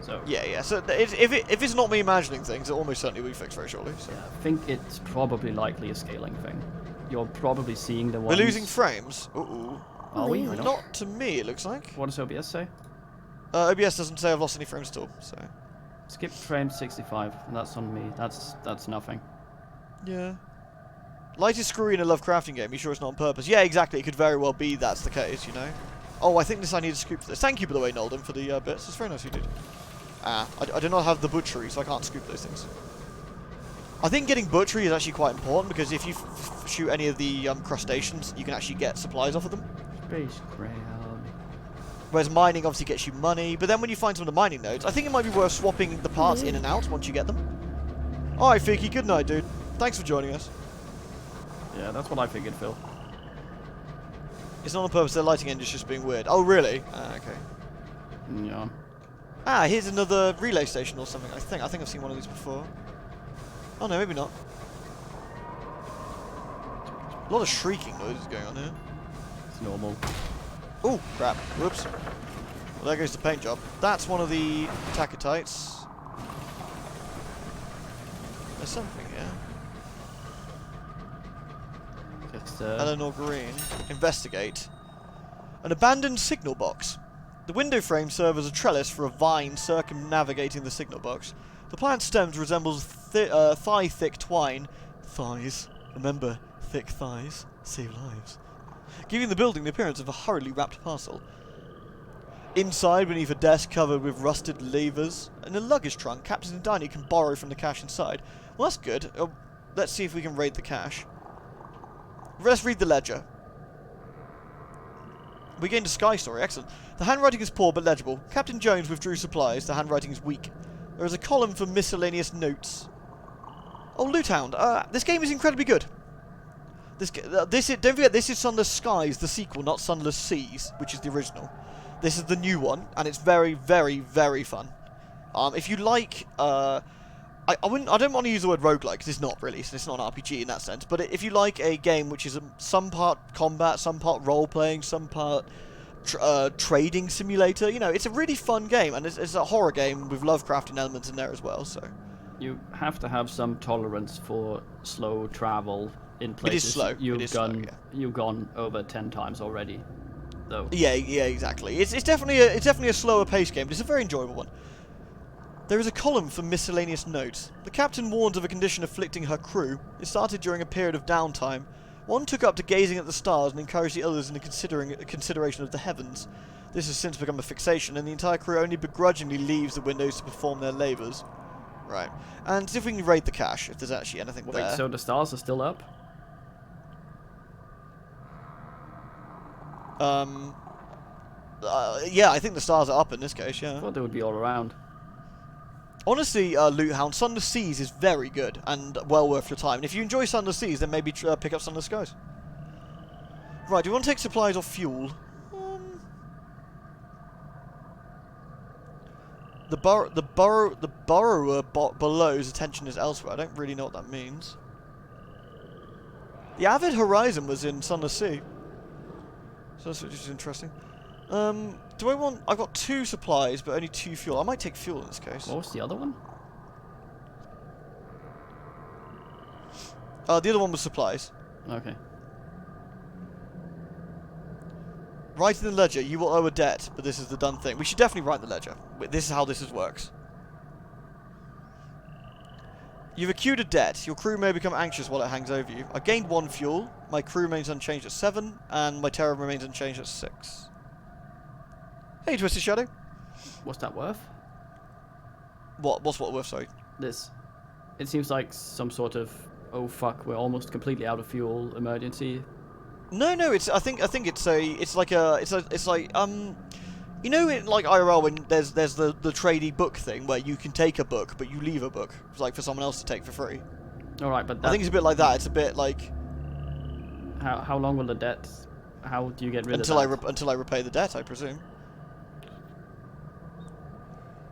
So. Yeah. So if it's not me imagining things, it almost certainly will be fixed very shortly. So. Yeah, I think it's probably likely a scaling thing. You're probably seeing the ones. We're losing frames. Ooh. Are we? Not to me. It looks like. What does OBS say? OBS doesn't say I've lost any frames at all. So. Skip frame 65, and that's on me. That's nothing. Yeah. Light is screwy in a Lovecrafting game. You sure it's not on purpose? Yeah, exactly. It could very well be that's the case, you know. Oh, I think I need to scoop for this. Thank you, by the way, Nolden, for the bits. It's very nice you did. I do not have the butchery, so I can't scoop those things. I think getting butchery is actually quite important, because if you shoot any of the crustaceans, you can actually get supplies off of them. Space crab. Whereas mining obviously gets you money, but then when you find some of the mining nodes, I think it might be worth swapping the parts in and out once you get them. Alright, Fiki, good night, dude. Thanks for joining us. Yeah, that's what I figured, Phil. It's not on purpose, their lighting engine's just being weird. Oh, really? Okay. Yeah. Here's another relay station or something, I think. I think I've seen one of these before. Oh, no, maybe not. A lot of shrieking noises going on here. It's normal. Oh, crap. Whoops. Well, there goes the paint job. That's one of the Takatites. There's something here. Yes, sir. Eleanor Green. Investigate. An abandoned signal box. The window frames serve as a trellis for a vine circumnavigating the signal box. The plant's stems resembles thigh-thick twine. Thighs. Remember, thick thighs save lives. Giving the building the appearance of a hurriedly wrapped parcel. Inside, beneath a desk covered with rusted levers, in a luggage trunk, Captain and Diney can borrow from the cash inside. Well, that's good. Let's see if we can raid the cash. Let's read the ledger. We gained a Sky story. Excellent. The handwriting is poor but legible. Captain Jones withdrew supplies. The handwriting is weak. There is a column for miscellaneous notes. Oh, Loot Hound. This game is incredibly good. Don't forget, this is Sunless Skies, the sequel, not Sunless Seas, which is the original. This is the new one, and it's very, very, very fun. If you like, I don't want to use the word roguelike, because it's not really, it's not an RPG in that sense, but if you like a game which is some part combat, some part role-playing, some part trading simulator, you know, it's a really fun game, and it's a horror game with Lovecraftian elements in there as well, so... You have to have some tolerance for slow travel in places it is slow. You've gone over 10 times already, though. Yeah, exactly. It's definitely a slower paced game, but it's a very enjoyable one. There is a column for miscellaneous notes. The captain warns of a condition afflicting her crew. It started during a period of downtime. One took up to gazing at the stars and encouraged the others in the consideration of the heavens. This has since become a fixation, and the entire crew only begrudgingly leaves the windows to perform their labours. Right. And see if we can raid the cache, if there's actually anything there. Wait, so the stars are still up? Yeah, I think the stars are up in this case, yeah. I thought they would be all around. Honestly, Loot Hound, Sunless Seas is very good and well worth your time. And if you enjoy Sunless Seas, then maybe pick up Sunless Skies. Right, do you want to take supplies or fuel? The borrower below's attention is elsewhere. I don't really know what that means. The Avid Horizon was in Sunless Sea. So that's just interesting. Do I want... I've got 2 supplies, but only 2 fuel. I might take fuel in this case. What was the other one? The other one was supplies. Okay. Write in the ledger, you will owe a debt, but this is the done thing. We should definitely write the ledger. This is how this works. You've accrued a debt. Your crew may become anxious while it hangs over you. I gained 1 fuel. My crew remains unchanged at 7, and my terror remains unchanged at 6. Hey, Twisted Shadow. What's that worth? What's what worth, sorry? This. It seems like some sort of, oh fuck, we're almost completely out of fuel emergency. No, it's. I think it's like you know, in like IRL when there's the tradey book thing where you can take a book but you leave a book, like for someone else to take for free. All right, but I think it's a bit like that. It's a bit like. How long will the debt? How do you get rid until of that? Until I repay the debt, I presume.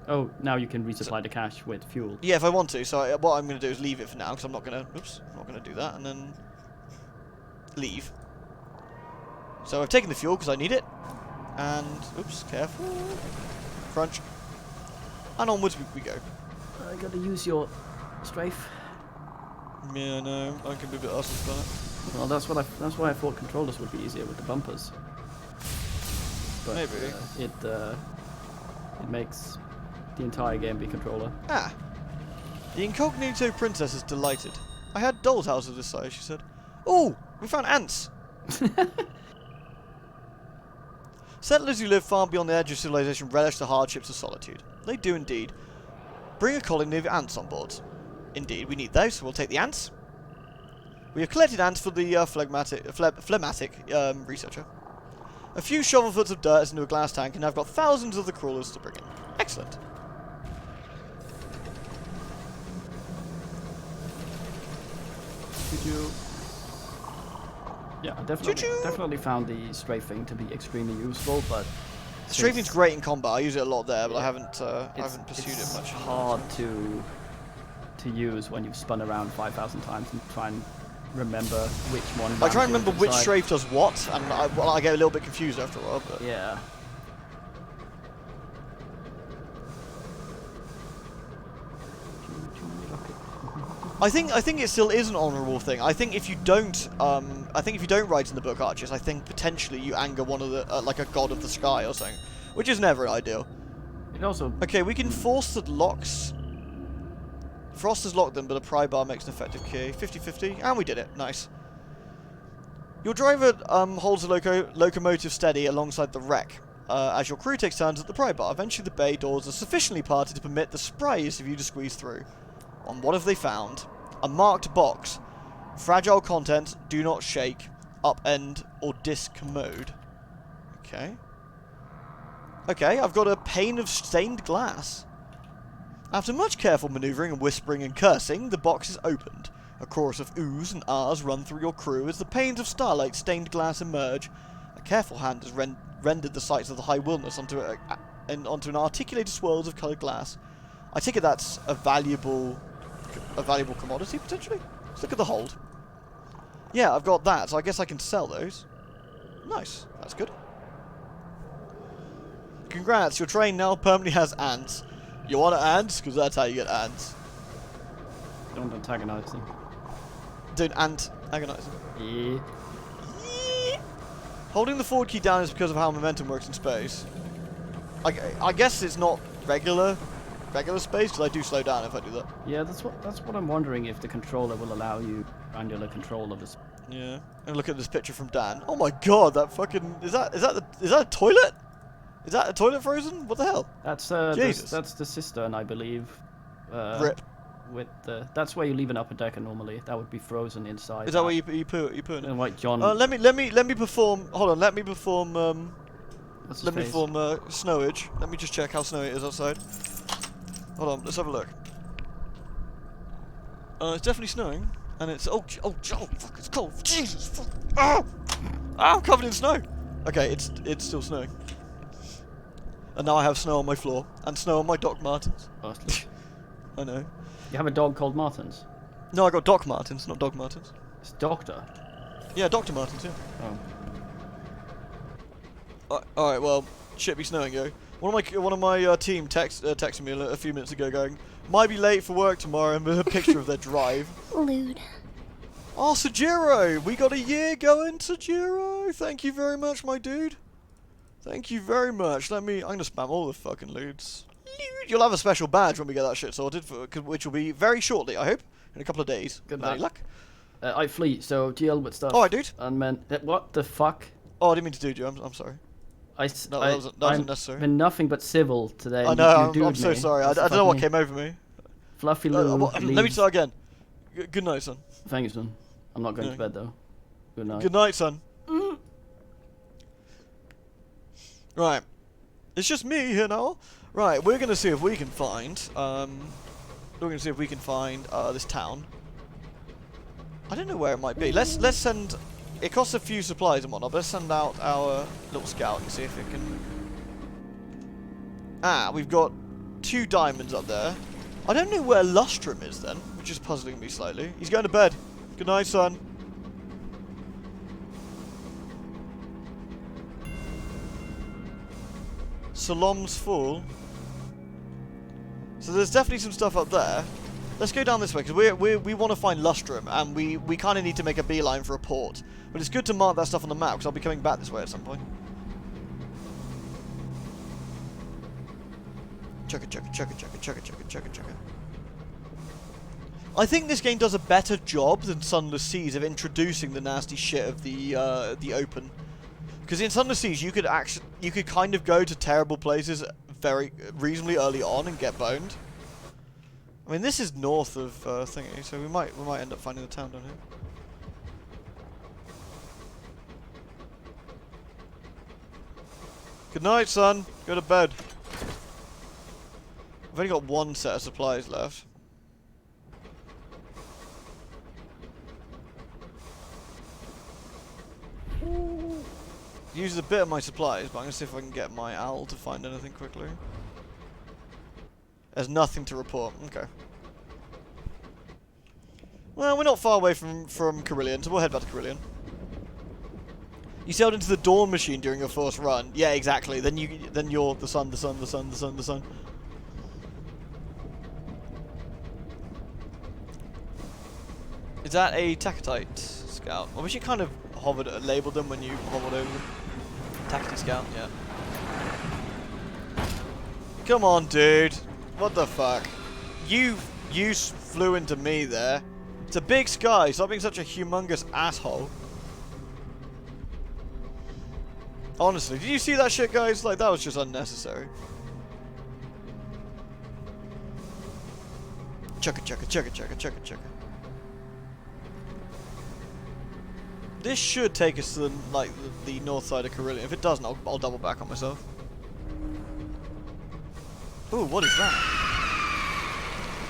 Oh, now you can resupply the cash with fuel. Yeah, if I want to. So what I'm going to do is leave it for now because I'm not going to. Oops, I'm not going to do that, and then leave. So I've taken the fuel because I need it. And, oops, careful. Crunch. And onwards we go. I gotta use your strafe. Yeah, no, I can be a bit arsed about it. Well, that's why I thought controllers would be easier with the bumpers. But, maybe. It makes the entire game be controller. Ah. The incognito princess is delighted. I had doll's house of this size, she said. Oh, we found ants. Settlers who live far beyond the edge of civilization relish the hardships of solitude. They do indeed. Bring a colony of ants on board. Indeed, we need those, so we'll take the ants. We have collected ants for the phlegmatic researcher. A few shovelfuls of dirt into a glass tank, and I've got thousands of the crawlers to bring in. Excellent. Could you... Yeah, I definitely found the strafing to be extremely useful, but... Strafing's great in combat. I use it a lot there, but yeah, I haven't pursued it much. It's hard to use when you've spun around 5,000 times and try and remember which one... I try and remember which strafe does what, and I get a little bit confused after a while, but... Yeah. I think it still is an honourable thing. I think if you don't, write in the book Archers, I think potentially you anger one of the, like a god of the sky or something, which is never ideal. It also... Okay, we can force the locks. Frost has locked them, but a pry bar makes an effective key. 50-50, and we did it. Nice. Your driver holds the locomotive steady alongside the wreck. As your crew takes turns at the pry bar, eventually the bay doors are sufficiently parted to permit the spryest of you to squeeze through. On what have they found? A marked box. Fragile contents, do not shake, upend, or discommode. Okay. Okay, I've got a pane of stained glass. After much careful manoeuvring and whispering and cursing, the box is opened. A chorus of oohs and ahs run through your crew as the panes of starlight stained glass emerge. A careful hand has rendered the sights of the high wilderness onto an articulated swirls of coloured glass. I take it that's a valuable commodity, potentially? Let's look at the hold. Yeah, I've got that, so I guess I can sell those. Nice. That's good. Congrats, your train now permanently has ants. You want ants? Because that's how you get ants. Don't antagonize them. Don't antagonize them. Yeah. Holding the forward key down is because of how momentum works in space. I guess it's not regular space, because I do slow down if I do that. Yeah, that's what I'm wondering, if the controller will allow you granular control of this. Yeah. And look at this picture from Dan. Oh my god, that fucking is that a toilet? Is that a toilet frozen? What the hell? That's Jesus. that's the cistern, I believe. Rip. With that's where you leave an upper decker normally. That would be frozen inside. Is that where you put it? And like John. Let me perform. Hold on. Let me perform. What's his Let me face? perform snowage. Let me just check how snowy it is outside. Hold on. Let's have a look. It's definitely snowing, and it's fuck, it's cold. Jesus, fuck. I'm covered in snow. Okay, it's still snowing. And now I have snow on my floor and snow on my Doc Martens. Bastard. I know. You have a dog called Martins. No, I got Doc Martens, not Dog Martens. It's Doctor. Yeah, Dr. Martens, yeah. Oh. Alright, well, shit be snowing, yo. One of my team texted me a few minutes ago going, might be late for work tomorrow, and with a picture of their drive. Lewd. Oh, Sajiro! We got a year going, Sajiro! Thank you very much, my dude. Thank you very much. I'm gonna spam all the fucking lewds. You'll have a special badge when we get that shit sorted, which will be very shortly, I hope. In a couple of days. Good With any luck. I flee, so deal with stuff. Alright, dude. And man, what the fuck? Oh, I didn't mean to do you. I'm sorry. That wasn't necessary. I've been nothing but civil today. I know, You I'm so me. sorry. I don't know what came over me. Fluffy little Let me leaves. start again. Good night, son. Thanks, man. I'm not going to bed, though. Good night. Good night, son. Right. It's just me here now. Right, we're going to see if we can find... this town. I don't know where it might be. Let's send... It costs a few supplies and whatnot, but let's send out our little scout and see if it can... Ah, we've got 2 diamonds up there. I don't know where Lustrum is then, which is puzzling me slightly. He's going to bed. Good night, son. Salom's Fall. So there's definitely some stuff up there. Let's go down this way, because we want to find Lustrum, and we kind of need to make a beeline for a port. But it's good to mark that stuff on the map, because I'll be coming back this way at some point. Chugga chugga chugga chugga chugga chugga chugga chugga. I think this game does a better job than Sunless Seas of introducing the nasty shit of the open. Because in Sunless Seas, you could kind of go to terrible places very reasonably early on and get boned. I mean, this is north of thingy, so we might end up finding the town down here. Good night, son. Go to bed. I've only got 1 set of supplies left. Uses a bit of my supplies, but I'm going to see if I can get my owl to find anything quickly. There's nothing to report. Okay. Well, we're not far away from Carillion, so we'll head back to Carillion. You sailed into the Dawn Machine during your first run. Yeah, exactly. Then you're the sun. Is that a Takatite scout? I wish you kind of hovered, labeled them when you hovered over them. Takatite scout, yeah. Come on, dude. What the fuck? You flew into me there. It's a big sky. Stop being such a humongous asshole. Honestly, did you see that shit, guys? Like, that was just unnecessary. Chugga chugga chugga chugga chugga chugga. This should take us to the north side of CRU. If it doesn't, I'll double back on myself. Ooh, what is that?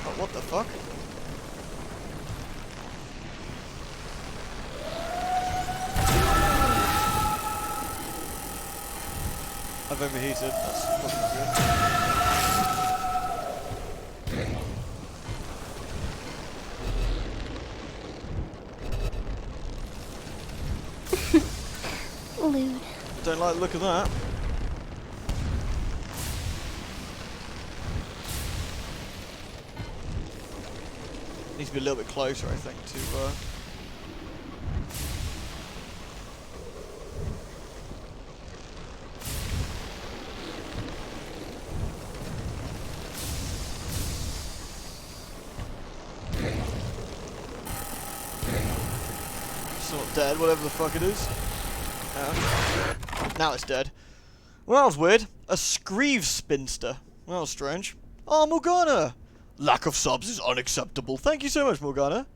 Oh, what the fuck? I've overheated. That's probably not good. Lewd. Don't like the look of that. Needs to be a little bit closer, I think, to it's not dead, whatever the fuck it is. Now it's dead. Well, that was weird. A Screeve spinster. That was strange. Oh, Morgana! Lack of subs is unacceptable. Thank you so much, Morgana.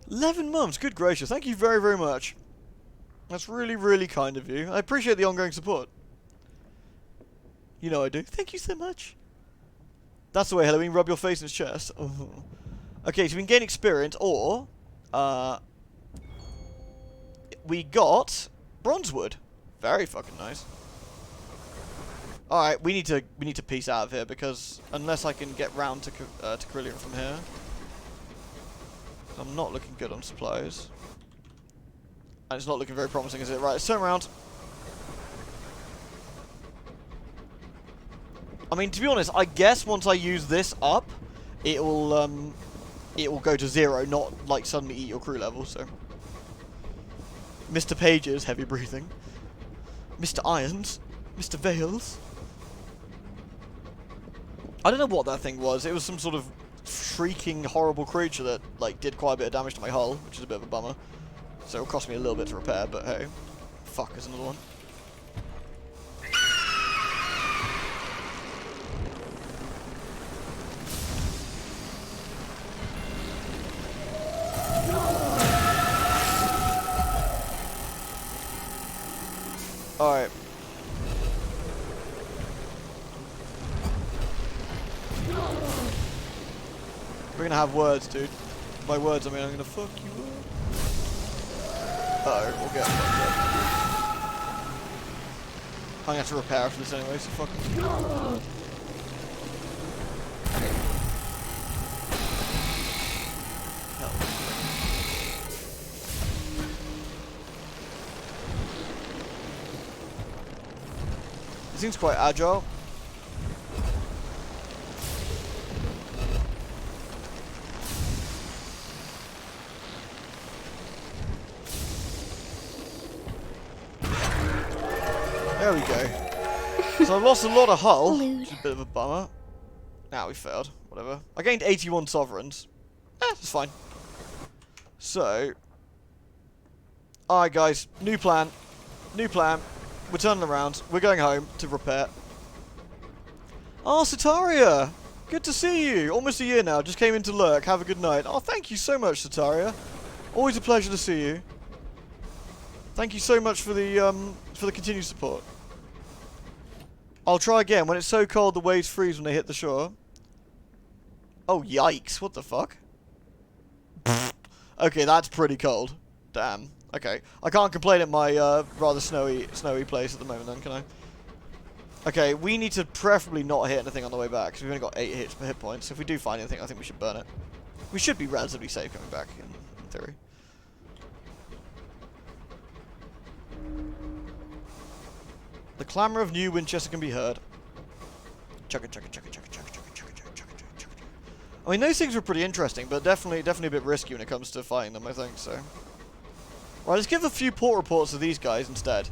$11 months. Good gracious. Thank you very, very much. That's really, really kind of you. I appreciate the ongoing support. You know I do. Thank you so much. That's the way, Halloween. Rub your face in his chest. Oh. Okay, so we can gain experience, or we got Bronzewood. Very fucking nice. All right, we need to piece out of here because unless I can get round to Carillion from here, I'm not looking good on supplies, and it's not looking very promising, is it? Right, let's turn around. I mean, to be honest, I guess once I use this up, it will go to 0, not like suddenly eat your crew level. So, Mr. Pages, heavy breathing. Mr. Irons, Mr. Vales. I don't know what that thing was. It was some sort of shrieking, horrible creature that like did quite a bit of damage to my hull, which is a bit of a bummer. So it'll cost me a little bit to repair, but hey, fuck, there's another one. Alright. We're gonna have words, dude. By words, I mean I'm gonna fuck you up. Uh-oh, we'll get fucked up. I'm gonna have to repair after this anyway, so fuck it. Hell. It seems quite agile. There we go. So I lost a lot of hull. Which is a bit of a bummer. Nah, we failed. Whatever. I gained 81 sovereigns. That's fine. So. Alright, guys. New plan. New plan. We're turning around. We're going home to repair. Oh, Sataria! Good to see you. Almost a year now. Just came in to lurk. Have a good night. Oh, thank you so much, Sataria. Always a pleasure to see you. Thank you so much for the continued support. I'll try again. When it's so cold, the waves freeze when they hit the shore. Oh, yikes. What the fuck? Okay, that's pretty cold. Damn. Okay. I can't complain at my rather snowy place at the moment then, can I? Okay, we need to preferably not hit anything on the way back, because we've only got 8 hit points. So if we do find anything, I think we should burn it. We should be relatively safe coming back, in theory. The clamour of New Winchester can be heard. Chugga chugga chugga chugga chugga chugga chugga chugga chugga I mean, those things were pretty interesting, but definitely a bit risky when it comes to fighting them, I think, so. Right, let's give a few port reports to these guys instead.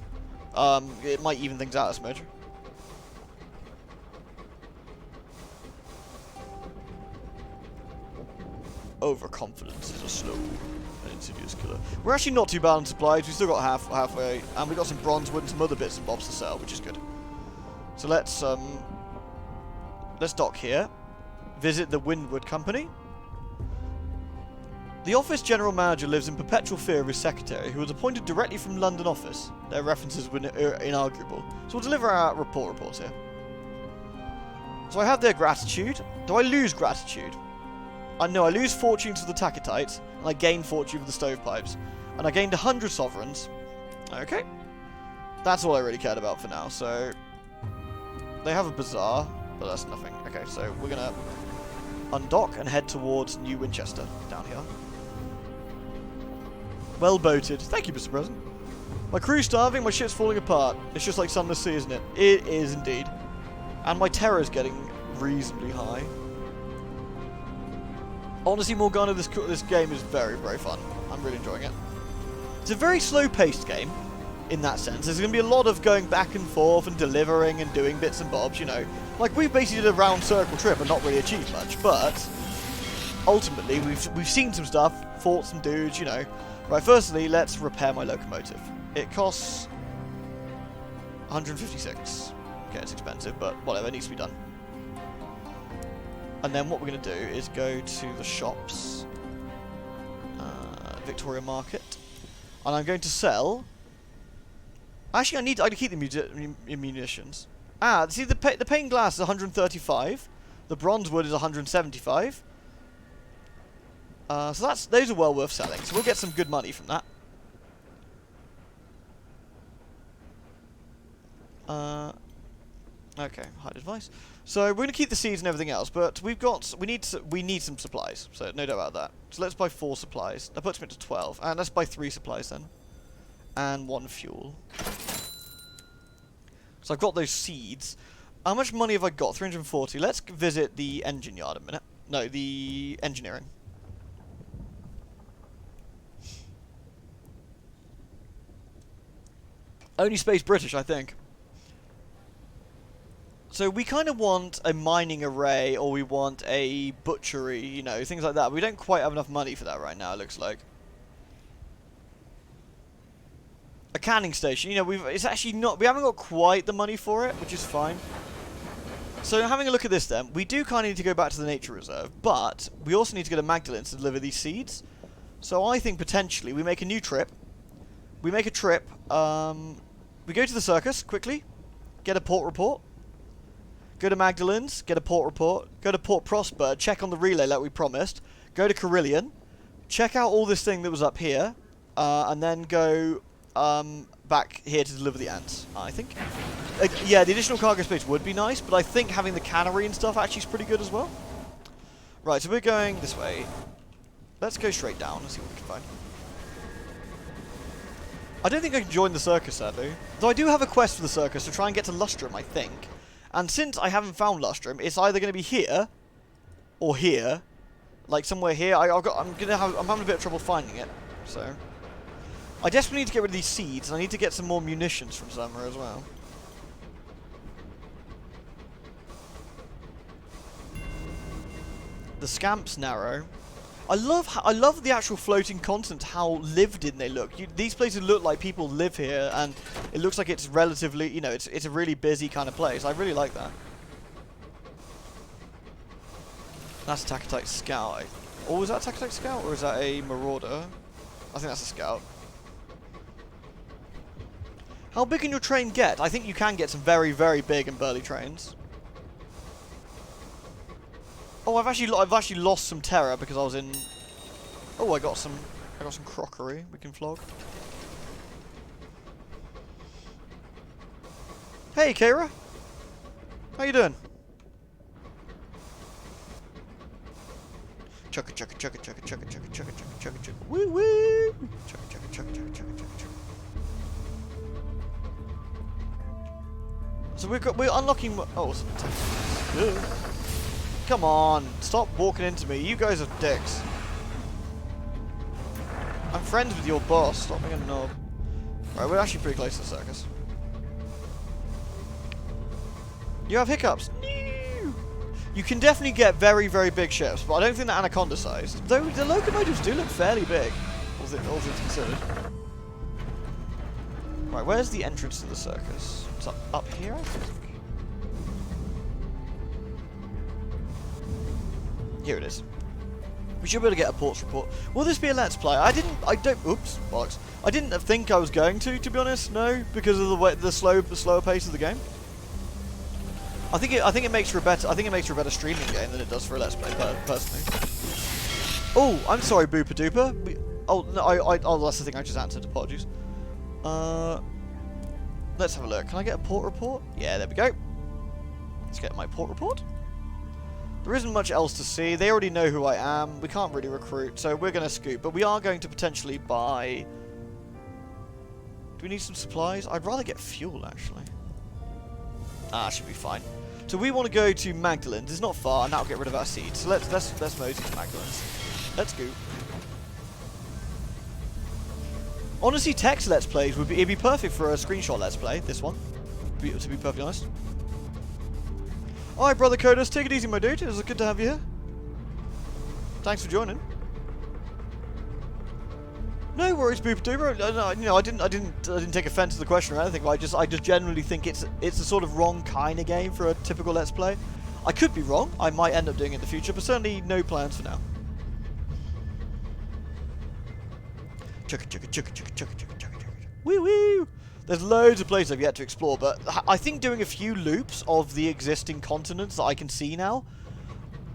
It might even things out a smidge. Overconfidence is a slow and insidious killer. We're actually not too bad on supplies. We still got halfway, and we got some bronze wood and some other bits and bobs to sell, which is good. So let's dock here. Visit the Windward Company. The office general manager lives in perpetual fear of his secretary, who was appointed directly from London office. Their references were inarguable. So we'll deliver our reports here. So I have their gratitude. Do I lose gratitude? No, I lose fortune to the Takatites, and I gain fortune for the stovepipes. And I gained 100 sovereigns. Okay. That's all I really cared about for now, so... They have a bazaar, but that's nothing. Okay, so we're gonna undock and head towards New Winchester, down here. Well boated. Thank you, Mr. President. My crew's starving, my ship's falling apart. It's just like Sunless Sea, isn't it? It is indeed. And my terror's getting reasonably high. Honestly, Morgana, this game is very, very fun. I'm really enjoying it. It's a very slow-paced game, in that sense. There's going to be a lot of going back and forth and delivering and doing bits and bobs, you know. Like, we basically did a round circle trip and not really achieved much, but ultimately, we've seen some stuff, fought some dudes, you know. Right, firstly, let's repair my locomotive. It costs 156. Okay, it's expensive, but whatever, it needs to be done. And then what we're going to do is go to the shops, Victoria Market, and I'm going to sell. Actually, I keep the munitions. See, the pane glass is 135, the bronze wood is 175. So those are well worth selling. So we'll get some good money from that. Okay, hide advice. So we're going to keep the seeds and everything else, but we need some supplies. So no doubt about that. So let's buy 4 supplies. That puts me to 12, and let's buy 3 supplies then, and 1 fuel. So I've got those seeds. How much money have I got? 340. Let's visit the engine yard a minute. No, the engineering. Only space British, I think. So we kind of want a mining array, or we want a butchery, you know, things like that. We don't quite have enough money for that right now, it looks like. A canning station, you know, it's actually not, we haven't got quite the money for it, which is fine. So having a look at this then, we do kind of need to go back to the nature reserve, but we also need to go to Magdalene to deliver these seeds. So I think potentially we make a new trip. We make a trip, we go to the circus quickly, get a port report. Go to Magdalene's, get a port report. Go to Port Prosper, check on the relay like we promised. Go to Carillion, check out all this thing that was up here, and then go back here to deliver the ants, I think. Yeah, the additional cargo space would be nice, but I think having the cannery and stuff actually is pretty good as well. Right, so we're going this way. Let's go straight down and see what we can find. I don't think I can join the circus, sadly. Though I do have a quest for the circus to try and get to Lustrum, I think. And since I haven't found Lustrum, it's either going to be here or here, like somewhere here. I'm having a bit of trouble finding it. So I desperately need to get rid of these seeds, and I need to get some more munitions from somewhere as well. The Scamp's narrow. I love the actual floating continent, how lived in they look. These places look like people live here, and it looks like it's relatively, you know, it's a really busy kind of place. I really like that. That's a Takatite Scout. Oh, is that a Takatite Scout, or is that a Marauder? I think that's a Scout. How big can your train get? I think you can get some very, very big and burly trains. Oh, I've actually lost some terror because I was in. Oh, I got some crockery we can flog. Hey, Kara. How you doing? Chugga chugga chugga chugga chugga chugga chugga chugga chugga chugga woo woo. Chugga chugga chugga chugga chugga chugga chugga. So we're unlocking. Oh, Come on, stop walking into me. You guys are dicks. I'm friends with your boss. Stop being a knob. Right, we're actually pretty close to the circus. You have hiccups. No. You can definitely get very, very big ships, but I don't think they're anaconda sized. Though the locomotives do look fairly big, all things considered. Right, where's the entrance to the circus? It's up here, I think. Here it is. We should be able to get a ports report. Will this be a let's play? Oops, bollocks. I didn't think I was going to be honest. No, because of the slower pace of the game. I think it makes for a better streaming game than it does for a let's play, personally. Oh, I'm sorry, Booper Duper. Oh no, that's the thing I just answered. Apologies. Let's have a look. Can I get a port report? Yeah, there we go. Let's get my port report. There isn't much else to see. They already know who I am. We can't really recruit, so we're going to scoop. But we are going to potentially buy... Do we need some supplies? I'd rather get fuel, actually. Should be fine. So we want to go to Magdalene's. It's not far, and that'll get rid of our seeds. So let's mosey to Magdalene's. Let's go. Honestly, text let's plays it'd be perfect for a screenshot let's play. This one, to be perfectly honest. Alright, brother Codus, take it easy, my dude. It was good to have you here. Thanks for joining. No worries, Booper Duper. I didn't take offense to the question or anything. But I just genuinely think it's the sort of wrong kind of game for a typical let's play. I could be wrong. I might end up doing it in the future, but certainly no plans for now. Woo woo! There's loads of places I've yet to explore, but I think doing a few loops of the existing continents that I can see now,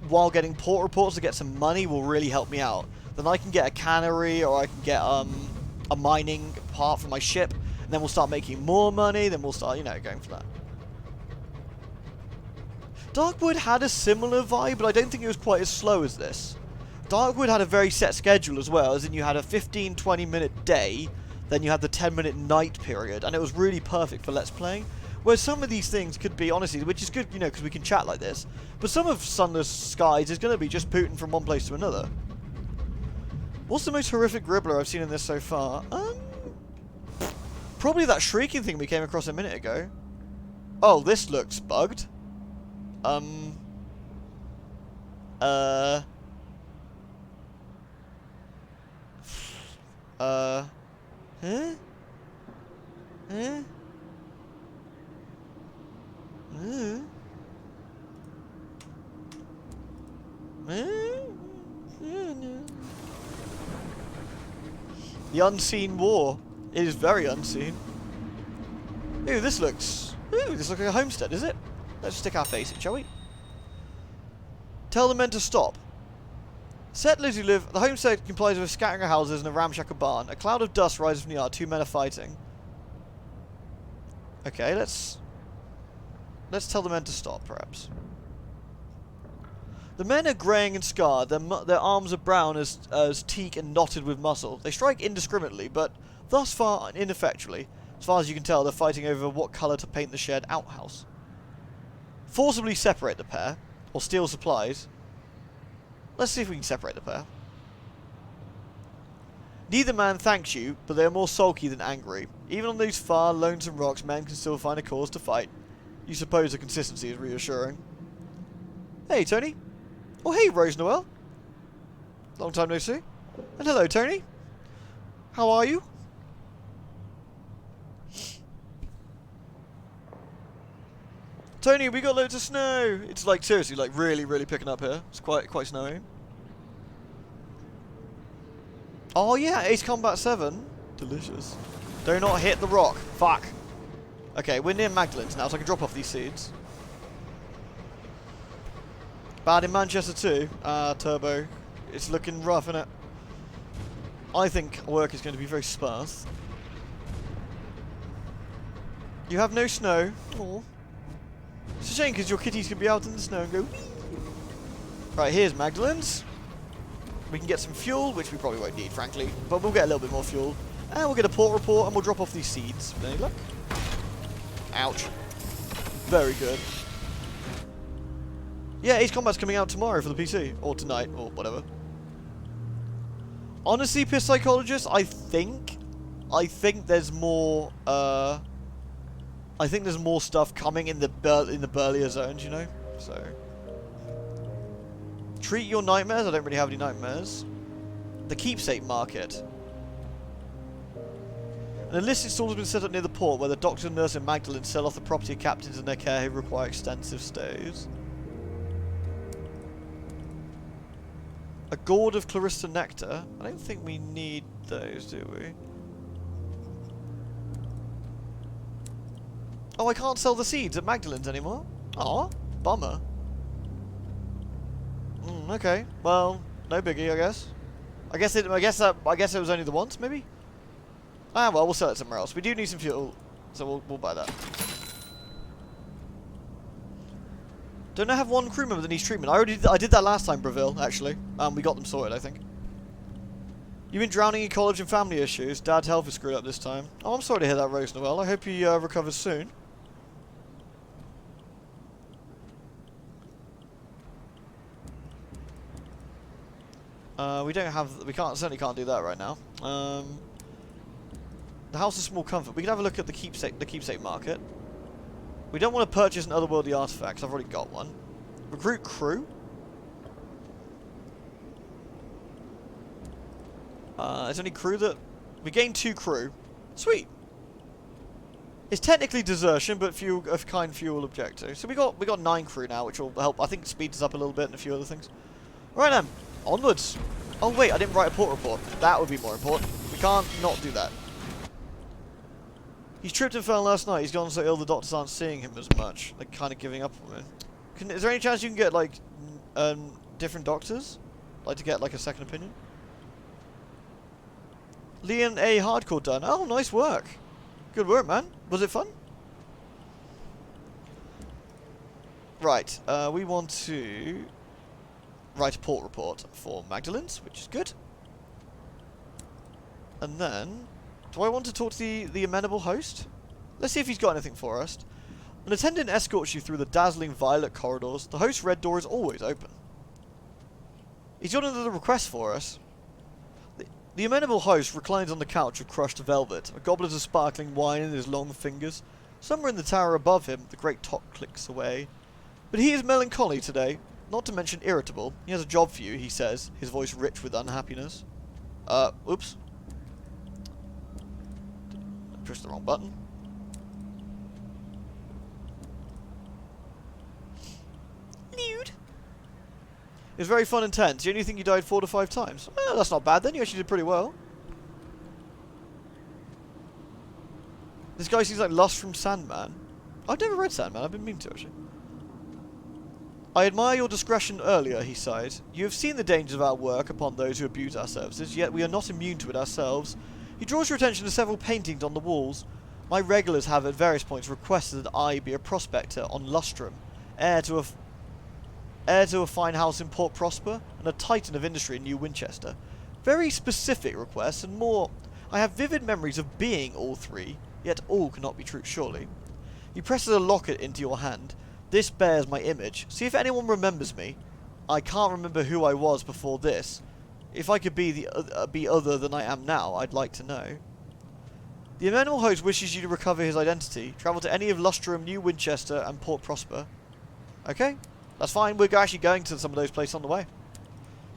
while getting port reports to get some money, will really help me out. Then I can get a cannery, or I can get a mining part for my ship, and then we'll start making more money, then we'll start, going for that. Darkwood had a similar vibe, but I don't think it was quite as slow as this. Darkwood had a very set schedule as well, as in you had a 15-20 minute day, then you had the 10-minute night period, and it was really perfect for let's playing. Whereas some of these things could be, honestly, which is good, because we can chat like this, but some of Sunless Skies is going to be just pooting from one place to another. What's the most horrific gribbler I've seen in this so far? Probably that shrieking thing we came across a minute ago. Oh, this looks bugged. Huh? Huh? The unseen war. It is very unseen. Ooh, this looks like a homestead, is it? Let's stick our face in, shall we? Tell the men to stop. Settlers who live... The homestead comprises of a scattering of houses and a ramshackle barn. A cloud of dust rises from the yard. Two men are fighting. Okay, let's tell the men to stop, perhaps. The men are greying and scarred. Their arms are brown as teak and knotted with muscle. They strike indiscriminately, but thus far ineffectually. As far as you can tell, they're fighting over what colour to paint the shared outhouse. Forcibly separate the pair, or steal supplies. Let's see if we can separate the pair. Neither man thanks you, but they are more sulky than angry. Even on these far, lonesome rocks, men can still find a cause to fight. You suppose the consistency is reassuring. Hey, Tony. Oh, hey, Rose Noel. Long time no see. And hello, Tony. How are you? Tony, we got loads of snow. It's like, seriously, like really, really picking up here. It's quite snowy. Oh yeah, Ace Combat 7. Delicious. Do not hit the rock. Fuck. Okay, we're near Magdalene's now, so I can drop off these seeds. Bad in Manchester too. Turbo. It's looking rough, isn't it? I think work is going to be very sparse. You have no snow. Aww. It's a shame because your kitties can be out in the snow and go wee. Right, here's Magdalene's. We can get some fuel, which we probably won't need, frankly. But we'll get a little bit more fuel. And we'll get a port report and we'll drop off these seeds. Any luck? Ouch. Very good. Yeah, Ace Combat's coming out tomorrow for the PC. Or tonight, or whatever. Honestly, Piss Psychologist, I think there's more, I think there's more stuff coming in the burlier zones, you know? So... Treat your nightmares? I don't really have any nightmares. The Keepsake Market. An illicit stall has been set up near the port where the doctor, nurse and Magdalene sell off the property of captains in their care who require extensive stays. A gourd of Clarissa Nectar? I don't think we need those, do we? Oh, I can't sell the seeds at Magdalene's anymore? Aw, bummer. Okay, well, no biggie, I guess. I guess it was only the once, maybe? Ah, well, we'll sell it somewhere else. We do need some fuel, so we'll buy that. Don't I have one crew member that needs treatment? I did that last time, Breville, actually. We got them sorted, I think. You've been drowning in college and family issues. Dad's health is screwed up this time. Oh, I'm sorry to hear that, Rose Noel. I hope he recovers soon. We don't have... certainly can't do that right now. The house is small comfort. We can have a look at the keepsake market. We don't want to purchase an otherworldly artifact. I've already got one. Recruit crew. There's only crew that... We gained 2 crew. Sweet. It's technically desertion, but a kind fuel objective. So we got 9 crew now, which will help. I think speed us up a little bit and a few other things. Right then, onwards. Oh wait, I didn't write a port report. That would be more important. We can't not do that. He's tripped and fell last night. He's gone so ill the doctors aren't seeing him as much. They're kind of giving up on him. Is there any chance you can get like different doctors? Like to get like a second opinion? Leon A. Hardcore done. Oh, nice work. Good work, man. Was it fun? Right. We want to write a port report for Magdalene's, which is good. And then, do I want to talk to the amenable host? Let's see if he's got anything for us. An attendant escorts you through the dazzling violet corridors. The host's red door is always open. He's got another request for us. The amenable host reclines on the couch of crushed velvet, a goblet of sparkling wine in his long fingers. Somewhere in the tower above him, the great top clicks away. But he is melancholy today, not to mention irritable. He has a job for you, he says, his voice rich with unhappiness. Oops. Pushed the wrong button. Nude. It was very fun and tense. You only think you died 4 to 5 times? Well, that's not bad then. You actually did pretty well. This guy seems like Lust from Sandman. I've never read Sandman. I've been meaning to, actually. I admire your discretion earlier, he sighed. You have seen the dangers of our work upon those who abuse our services, yet we are not immune to it ourselves. He draws your attention to several paintings on the walls. My regulars have at various points requested that I be a prospector on Lustrum, heir to a fine house in Port Prosper, and a titan of industry in New Winchester. Very specific requests, and more. I have vivid memories of being all 3, yet all cannot be true, surely. He presses a locket into your hand. This bears my image. See if anyone remembers me. I can't remember who I was before this. If I could be other than I am now, I'd like to know. The amenable host wishes you to recover his identity. Travel to any of Lustrum, New Winchester, and Port Prosper. Okay, that's fine. We're actually going to some of those places on the way.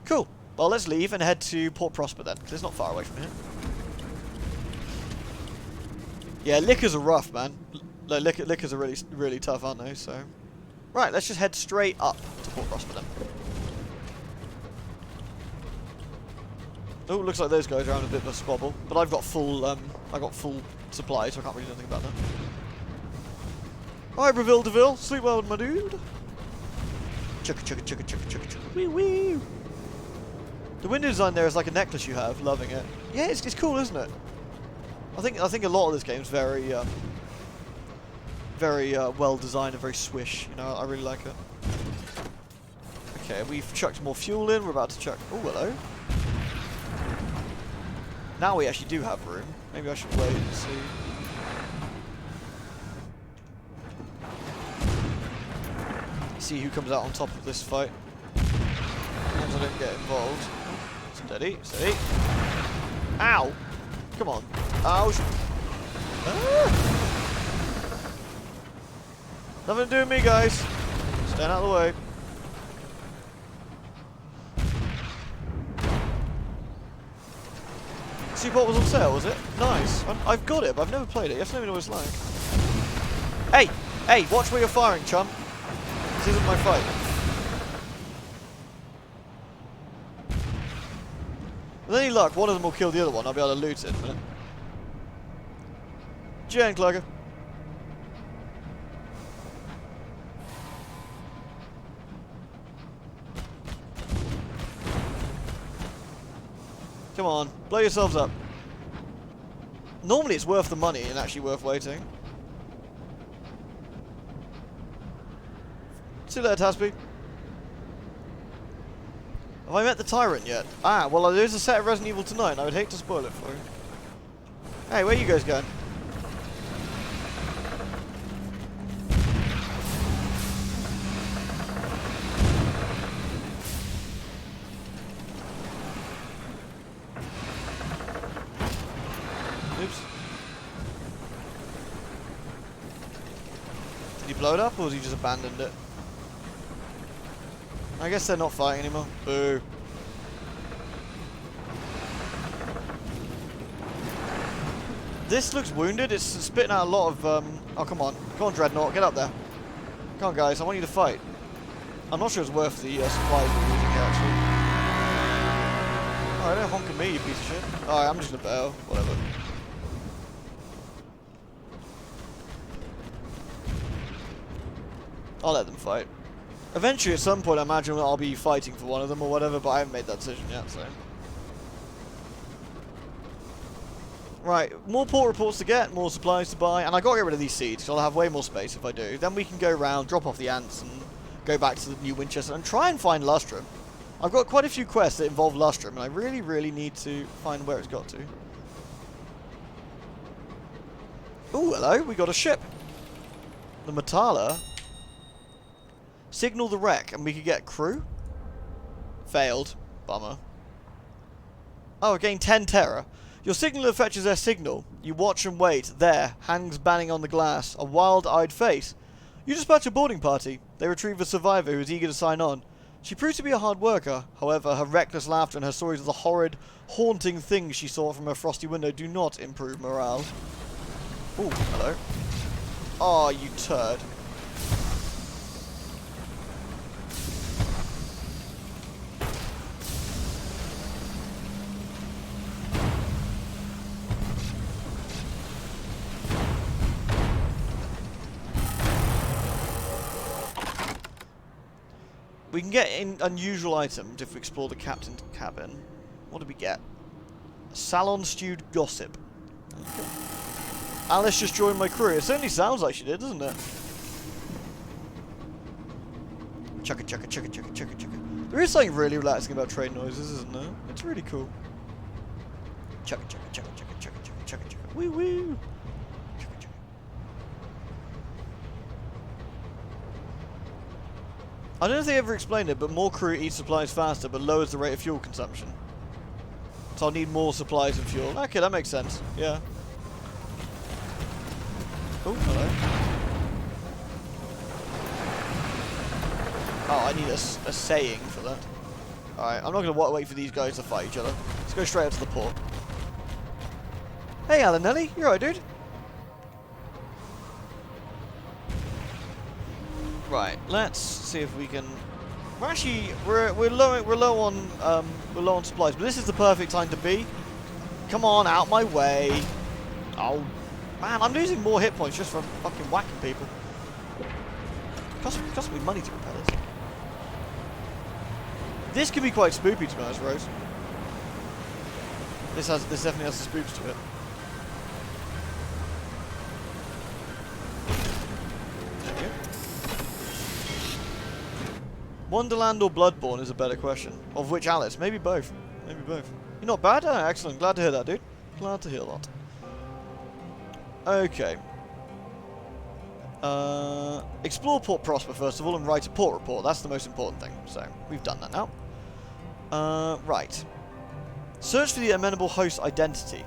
Cool. Well, let's leave and head to Port Prosper then, because it's not far away from here. Yeah, liquors are rough, man. Liquors are really, really tough, aren't they? So, right, let's just head straight up to Port Prosper then. Oh, looks like those guys are having a bit of a squabble, but I've got full supply, so I can't really do anything about that. Alright, Breville DeVille, sleep well, my dude. Chugga chugga chugga chugga chugga chugga. Wee wee. The window design there is like a necklace you have. Loving it. Yeah, it's cool, isn't it? I think a lot of this game's very well designed and very swish. You know, I really like it. Okay, we've chucked more fuel in. We're about to chuck. Oh, hello. Now we actually do have room. Maybe I should wait and see. see who comes out on top of this fight. As long as I don't get involved. Steady, steady. Ow! Come on. Ow! Nothing to do with me, guys. Stand out of the way. Seaport was on sale, was it? Nice. I've got it, but I've never played it. You have to let me know what it's like. Hey! Hey! Watch where you're firing, chum. This isn't my fight. With any luck, one of them will kill the other one. I'll be able to loot it in a minute. Jen Clugger. Come on, blow yourselves up. Normally it's worth the money and actually worth waiting. See you later, Tasby. Have I met the Tyrant yet? Ah, well there's a set of Resident Evil tonight and I would hate to spoil it for you. Hey, where are you guys going? Oops. Did he blow it up or has he just abandoned it? I guess they're not fighting anymore. Boo. This looks wounded. It's spitting out a lot of, oh, come on. Come on, Dreadnought. Get up there. Come on, guys. I want you to fight. I'm not sure it's worth the supplies we're using here, actually. Alright, don't honk at me, you piece of shit. Alright, I'm just gonna bail. Whatever. I'll let them fight. Eventually, at some point, I imagine I'll be fighting for one of them or whatever, but I haven't made that decision yet, so... Right, more port reports to get, more supplies to buy, and I gotta get rid of these seeds, because I'll have way more space if I do. Then we can go around, drop off the ants, and go back to the new Winchester, and try and find Lustrum. I've got quite a few quests that involve Lustrum, and I really, really need to find where it's got to. Ooh, hello, we got a ship. The Matala. Signal the wreck, and we could get crew? Failed. Bummer. Oh, again 10 terror. Your signaller fetches their signal. You watch and wait. There, hands banging on the glass. A wild-eyed face. You dispatch a boarding party. They retrieve a survivor who is eager to sign on. She proves to be a hard worker. However, her reckless laughter and her stories of the horrid, haunting things she saw from her frosty window do not improve morale. Ooh, hello. Oh, you turd. We can get in unusual items if we explore the captain's cabin. What did we get? Salon stewed gossip. Okay. Alice just joined my crew. It certainly sounds like she did, doesn't it? Chugga chugga chugga chugga chugga chugga. There is something really relaxing about train noises, isn't there? It's really cool. Chugga chugga chugga chugga chugga chugga chugga chugga. Woo woo. I don't know if they ever explained it, but more crew eats supplies faster, but lowers the rate of fuel consumption. So I'll need more supplies and fuel. Okay, that makes sense. Yeah. Oh, hello. Oh, I need a saying for that. Alright, I'm not going to wait for these guys to fight each other. Let's go straight up to the port. Hey, Alan Nelly. You alright, dude? Right, let's see if we can. We're actually we're low on supplies, but this is the perfect time to be. Come on, out my way! Oh man, I'm losing more hit points just from fucking whacking people. Cost me money to repair this. This can be quite spoopy, to be honest, Rose. This definitely has the spooks to it. Wonderland or Bloodborne is a better question. Of which Alice? Maybe both. Maybe both. You're not bad? Oh, excellent. Glad to hear that, dude. Glad to hear that. Okay. Explore Port Prosper first of all and write a port report. That's the most important thing. So, we've done that now. Right. Search for the amenable host identity.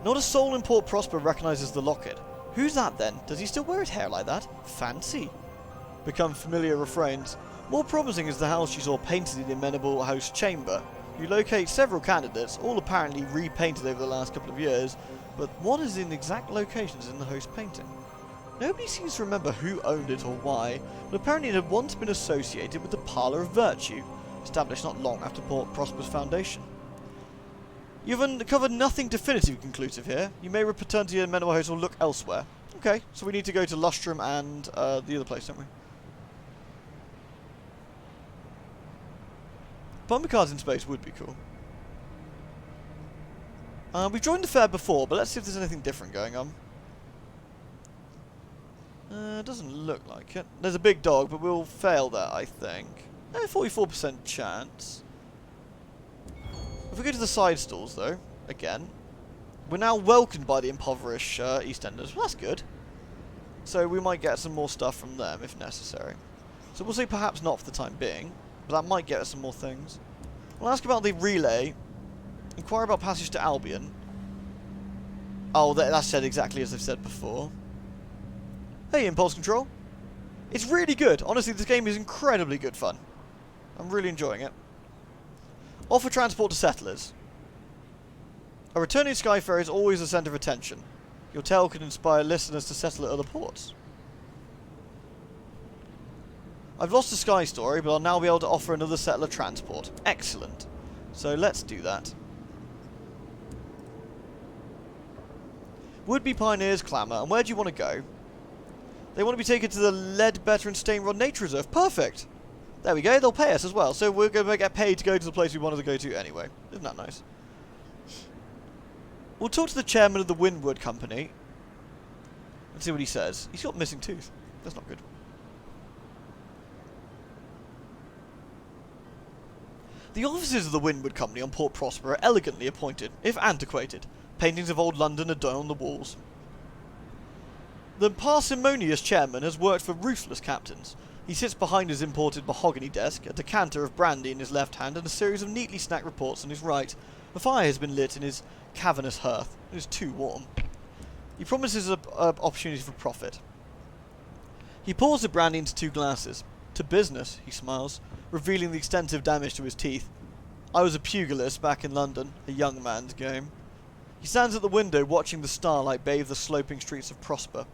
Not a soul in Port Prosper recognises the locket. Who's that then? Does he still wear his hair like that? Fancy. Become familiar refrains. More promising is the house you saw painted in the amenable host chamber. You locate several candidates, all apparently repainted over the last couple of years, but what is in exact locations in the host painting? Nobody seems to remember who owned it or why, but apparently it had once been associated with the Parlour of Virtue, established not long after Port Prosper's foundation. You've uncovered nothing definitive conclusive here. You may return to your amenable host or look elsewhere. Okay, so we need to go to Lustrum and the other place, don't we? Bumper cars in space would be cool. We've joined the fair before, but let's see if there's anything different going on. Doesn't look like it. There's a big dog, but we'll fail that, I think. 44% chance. If we go to the side stalls, though, again, we're now welcomed by the impoverished EastEnders. Well, that's good. So we might get some more stuff from them, if necessary. So we'll say perhaps not for the time being, but that might get us some more things. We'll ask about the relay. Inquire about passage to Albion. Oh, that's said exactly as I've said before. Hey, Impulse Control. It's really good. Honestly, this game is incredibly good fun. I'm really enjoying it. Offer transport to settlers. A returning Skyfarer is always the centre of attention. Your tale could inspire listeners to settle at other ports. I've lost the Sky story, but I'll now be able to offer another settler transport. Excellent. So let's do that. Would-be pioneers clamour, and where do you want to go? They want to be taken to the Ledbetter and Stainrod Nature Reserve. Perfect! There we go, they'll pay us as well, so we're going to get paid to go to the place we wanted to go to anyway. Isn't that nice? We'll talk to the chairman of the Windward Company and see what he says. He's got a missing tooth. That's not good. The offices of the Windward Company on Port Prosper are elegantly appointed, if antiquated. Paintings of old London adorn on the walls. The parsimonious chairman has worked for ruthless captains. He sits behind his imported mahogany desk, a decanter of brandy in his left hand and a series of neatly snacked reports on his right. A fire has been lit in his cavernous hearth. It is too warm. He promises an opportunity for profit. He pours the brandy into 2 glasses. To business, he smiles, revealing the extensive damage to his teeth. I was a pugilist back in London, a young man's game. He stands at the window watching the starlight bathe the sloping streets of Prosper.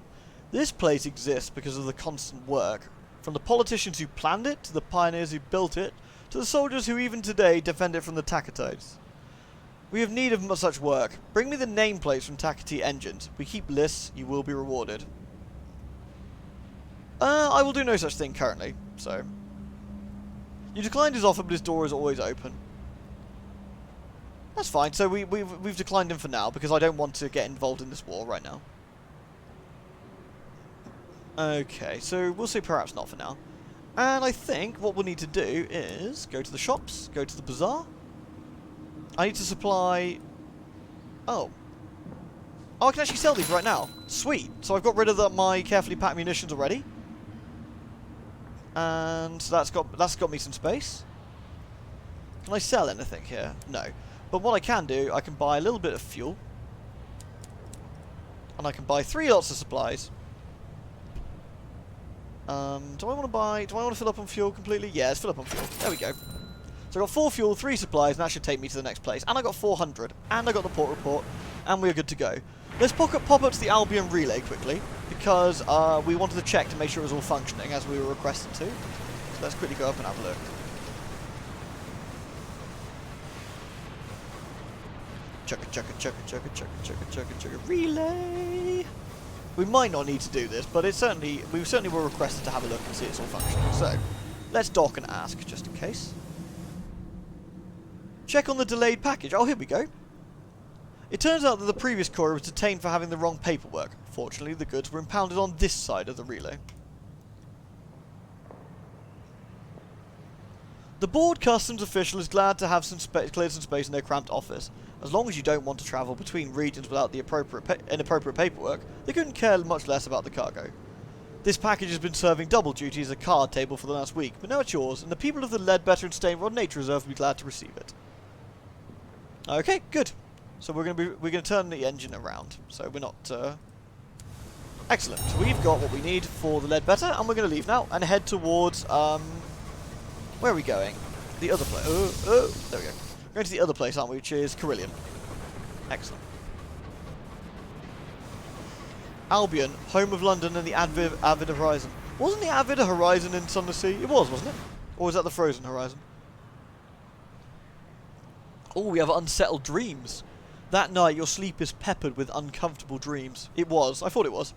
This place exists because of the constant work. From the politicians who planned it, to the pioneers who built it, to the soldiers who even today defend it from the Takatites. We have need of such work. Bring me the nameplates from Takati engines. We keep lists, you will be rewarded. I will do no such thing currently, so. You declined his offer, but his door is always open. That's fine, so we've declined him for now, because I don't want to get involved in this war right now. Okay, so we'll say perhaps not for now. And I think what we'll need to do is go to the shops, go to the bazaar. I need to supply... Oh, I can actually sell these right now. Sweet. So I've got rid of my carefully packed munitions already. And that's got me some space. Can I sell anything here? No. But what I can do, I can buy a little bit of fuel. And I can buy 3 lots of supplies. Do I want to fill up on fuel completely? Yeah, let's fill up on fuel. There we go. So I got 4 fuel, 3 supplies, and that should take me to the next place. And I got 400. And I got the port report. And we're good to go. Let's pop up to the Albion relay quickly. Because we wanted to check to make sure it was all functioning as we were requested to. So let's quickly go up and have a look. Chugga. Relay! We might not need to do this, but we certainly were requested to have a look and see it's all functioning. So, let's dock and ask, just in case. Check on the delayed package. Oh, here we go. It turns out that the previous courier was detained for having the wrong paperwork. Fortunately, the goods were impounded on this side of the relay. The board customs official is glad to have cleared some space in their cramped office. As long as you don't want to travel between regions without the inappropriate paperwork, they couldn't care much less about the cargo. This package has been serving double duty as a card table for the last week, but now it's yours, and the people of the Ledbetter and Stainrod Nature Reserve will be glad to receive it. Okay, good. So we're gonna turn the engine around. So we're not. Excellent. So we've got what we need for the Ledbetter, and we're gonna leave now and head towards where are we going? The other place. There we go. We're going to the other place, aren't we? Which is Carillion. Excellent. Albion, home of London and the Avid Horizon. Wasn't the Avid Horizon in Sunless Sea? It was, wasn't it? Or was that the Frozen Horizon? Oh, we have unsettled dreams. That night, your sleep is peppered with uncomfortable dreams. It was. I thought it was.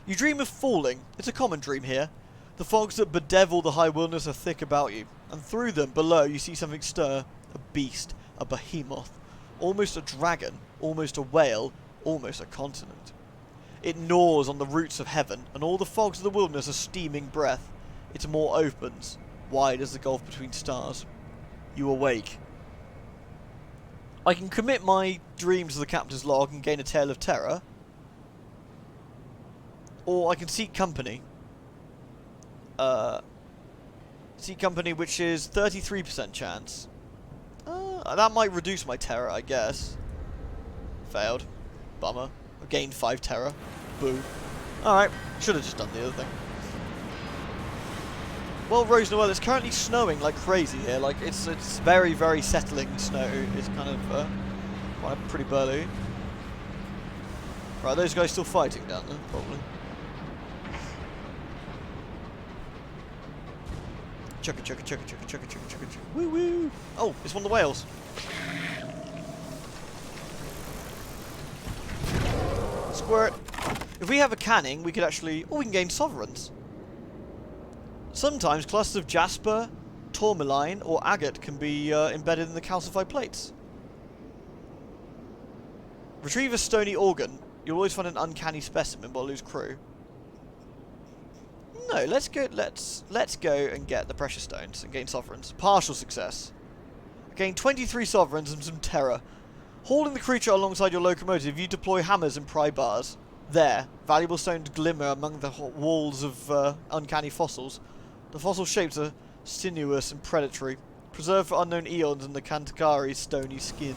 You dream of falling. It's a common dream here. The fogs that bedevil the high wilderness are thick about you. And through them, below, you see something stir. A beast. A behemoth. Almost a dragon. Almost a whale. Almost a continent. It gnaws on the roots of heaven, and all the fogs of the wilderness are steaming breath. Its maw opens, wide as the gulf between stars. You awake. I can commit my dreams to the captain's log and gain a tale of terror. Or I can seek company. Seek company, which is 33% chance. That might reduce my terror, I guess. Failed. Bummer. I gained 5 terror. Boo. Alright, should have just done the other thing. Well, Rose Noel, it's currently snowing like crazy here. Like, it's very, very settling snow. It's kind of quite pretty burly. Right, those guys still fighting down there, probably. Chugga chugga chugga chugga chugga chugga chugga chugga. Woo woo! Oh, it's one of the whales. Squirt. If we have a canning, we could actually... Oh, we can gain sovereigns. Sometimes clusters of jasper, tourmaline, or agate can be embedded in the calcified plates. Retrieve a stony organ. You'll always find an uncanny specimen but lose CRU. No, let's go and get the precious stones and gain sovereigns. Partial success. Gain 23 sovereigns and some terror. Hauling the creature alongside your locomotive, you deploy hammers and pry bars. There, valuable stones glimmer among the walls of uncanny fossils. The fossil shapes are sinuous and predatory, preserved for unknown eons in the Kantakari's stony skin.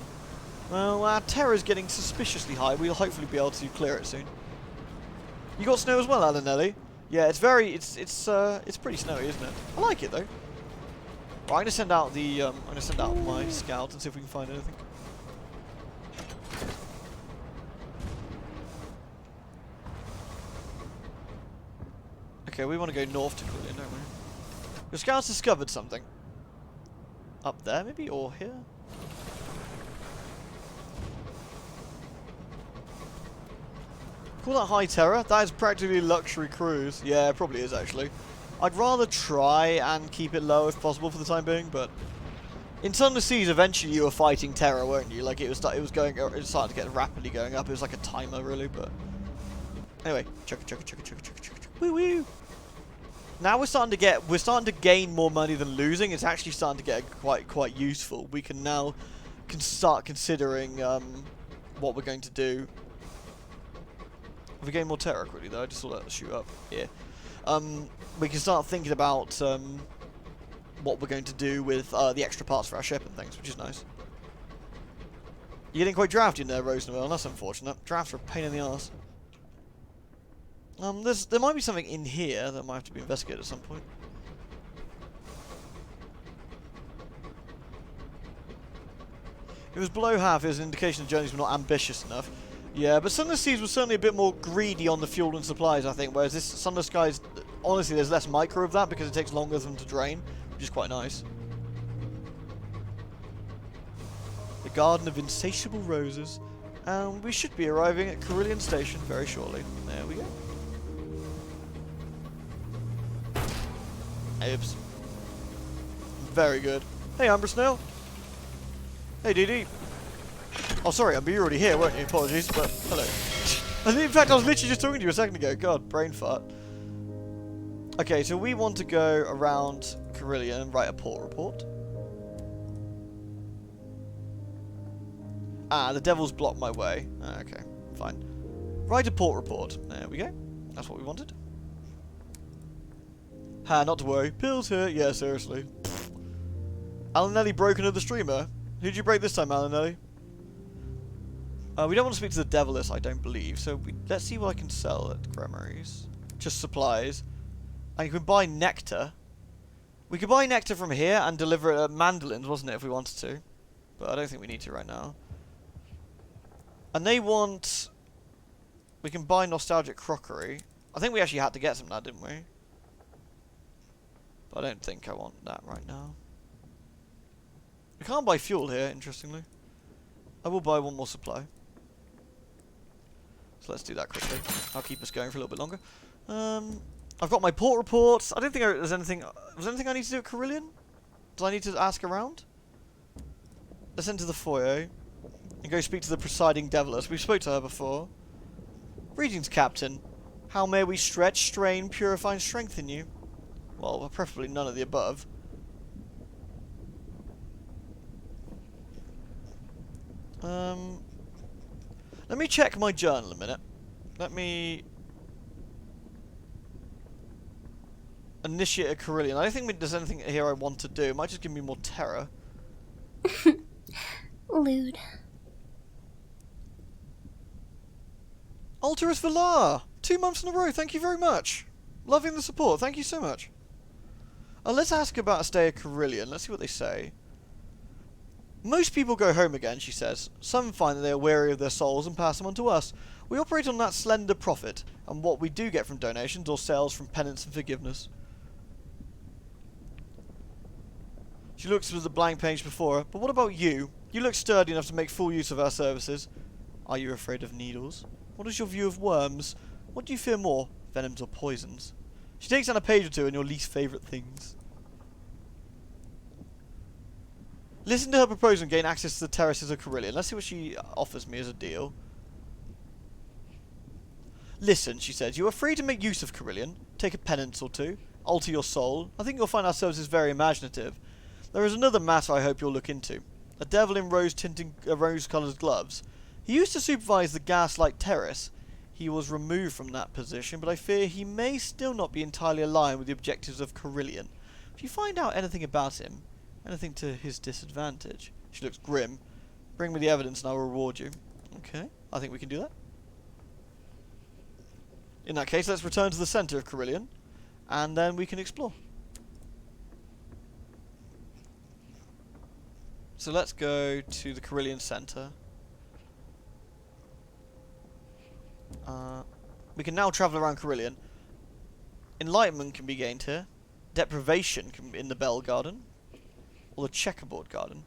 Well, our terror is getting suspiciously high. We'll hopefully be able to clear it soon. You got snow as well, Alanelli? Yeah, it's pretty snowy, isn't it? I like it though. Right, I'm gonna send out my scout and see if we can find anything. Okay, we want to go north to Carillion, don't we? Your scouts discovered something. Up there, maybe? Or here? Call that high terror? That is practically a luxury cruise. Yeah, it probably is, actually. I'd rather try and keep it low if possible for the time being, but... In Sunless Seas, eventually you were fighting terror, weren't you? Like, it started to get rapidly going up. It was like a timer, really, but... Anyway, chugga chugga chugga chugga chugga chugga. Woo woo! Now we're starting to gain more money than losing. It's actually starting to get quite useful. We can now start considering what we're going to do. Have we gained more terror quickly though? I just saw that shoot up here. We can start thinking about what we're going to do with the extra parts for our ship and things, which is nice. You're getting quite drafty in there, Rose Noel. That's unfortunate. Drafts are a pain in the arse. There might be something in here that might have to be investigated at some point. If it was below half, it was an indication the journeys were not ambitious enough. Yeah, but Sunless Seas was certainly a bit more greedy on the fuel and supplies, I think, whereas this Sunless Skies, honestly, there's less micro of that because it takes longer for them to drain, which is quite nice. The Garden of Insatiable Roses. We should be arriving at Carillion Station very shortly. There we go. Oops. Very good. Hey, Amber Snail. Hey, DD. Oh, sorry, Amber, you're already here, weren't you? Apologies, but hello. In fact, I was literally just talking to you a second ago. God, brain fart. Okay, so we want to go around Carillion and write a port report. Ah, the devil's blocked my way. Ah, okay, fine. Write a port report. There we go. That's what we wanted. Ha, not to worry. Pills here. Yeah, seriously. Alanelli broke another streamer. Who'd you break this time, Alanelli? We don't want to speak to the Deviless, I don't believe. So let's see what I can sell at Grimory's. Just supplies. And you can buy nectar. We could buy nectar from here and deliver it at Mandalin's, wasn't it, if we wanted to. But I don't think we need to right now. And they want... We can buy nostalgic crockery. I think we actually had to get some of that, didn't we? But I don't think I want that right now. We can't buy fuel here, interestingly. I will buy one more supply. So let's do that quickly. I'll keep us going for a little bit longer. I've got my port reports. I don't think there's anything... Was there anything I need to do at Carillion? Do I need to ask around? Let's enter the foyer. And go speak to the presiding Deviless. We spoke to her before. Greetings, Captain. How may we stretch, strain, purify, and strengthen you? Well, preferably none of the above. Let me check my journal a minute. Let me... initiate a Carillion. I don't think there's anything here I want to do. It might just give me more terror. Lewd. Alterus Villar! 2 months in a row, thank you very much. Loving the support, thank you so much. Let's ask about a stay at Carillion. Let's see what they say. Most people go home again, she says. Some find that they are weary of their souls and pass them on to us. We operate on that slender profit, and what we do get from donations or sales from penance and forgiveness. She looks at the blank page before her. But what about you? You look sturdy enough to make full use of our services. Are you afraid of needles? What is your view of worms? What do you fear more, venoms or poisons? She takes down a page or two on your least favourite things. Listen to her proposal and gain access to the terraces of Carillion. Let's see what she offers me as a deal. Listen, she says, you are free to make use of Carillion. Take a penance or two. Alter your soul. I think you'll find our services very imaginative. There is another matter I hope you'll look into. A devil in rose-coloured gloves. He used to supervise the Gaslight Terrace. He was removed from that position, but I fear he may still not be entirely aligned with the objectives of Carillion. If you find out anything about him, anything to his disadvantage... She looks grim. Bring me the evidence and I will reward you. Okay, I think we can do that. In that case, let's return to the centre of Carillion, and then we can explore. So let's go to the Carillion Centre. We can now travel around Carillion. Enlightenment can be gained here. Deprivation can be in the Bell Garden. Or the Checkerboard Garden.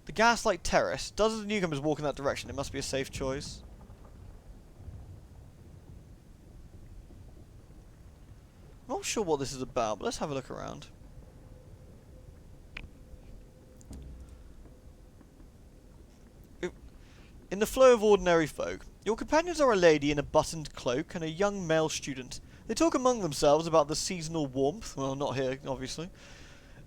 The Gaslight Terrace. Does the newcomers walk in that direction? It must be a safe choice. I'm not sure what this is about, but let's have a look around. In the flow of ordinary folk, your companions are a lady in a buttoned cloak and a young male student. They talk among themselves about the seasonal warmth, well, not here, obviously,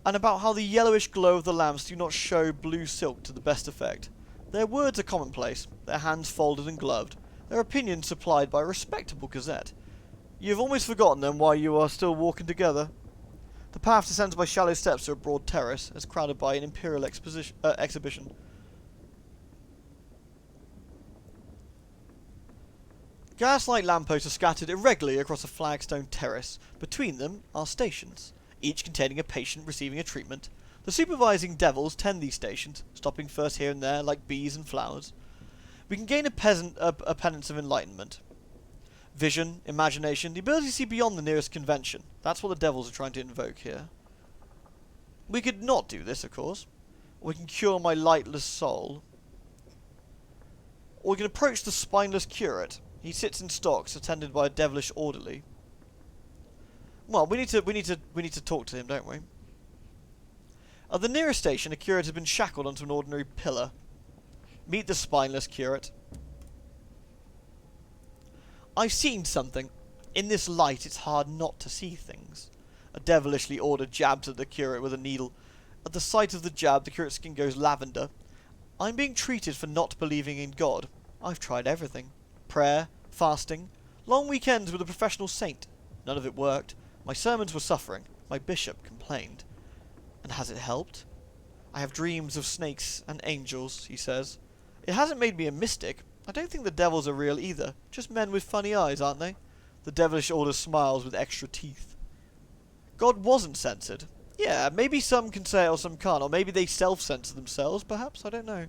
and about how the yellowish glow of the lamps do not show blue silk to the best effect. Their words are commonplace, their hands folded and gloved, their opinions supplied by a respectable gazette. You have almost forgotten them while you are still walking together. The path descends by shallow steps to a broad terrace, as crowded by an imperial exhibition. Gaslight lampposts are scattered irregularly across a flagstone terrace. Between them are stations, each containing a patient receiving a treatment. The supervising devils tend these stations, stopping first here and there like bees and flowers. We can gain a penance of enlightenment. Vision, imagination, the ability to see beyond the nearest convention. That's what the devils are trying to invoke here. We could not do this, of course. Or we can cure my lightless soul. Or we can approach the spineless curate. He sits in stocks, attended by a devilish orderly. Well, we need to talk to him, don't we? At the nearest station, a curate has been shackled onto an ordinary pillar. Meet the spineless curate. I've seen something. In this light, it's hard not to see things. A devilishly order jabs at the curate with a needle. At the sight of the jab, the curate's skin goes lavender. I'm being treated for not believing in God. I've tried everything. Prayer, fasting, long weekends with a professional saint. None of it worked. My sermons were suffering. My bishop complained. And has it helped? I have dreams of snakes and angels, he says. It hasn't made me a mystic. I don't think the devils are real either. Just men with funny eyes, aren't they? The devilish order smiles with extra teeth. God wasn't censored. Yeah, maybe some can say it or some can't, or maybe they self-censor themselves, perhaps, I don't know.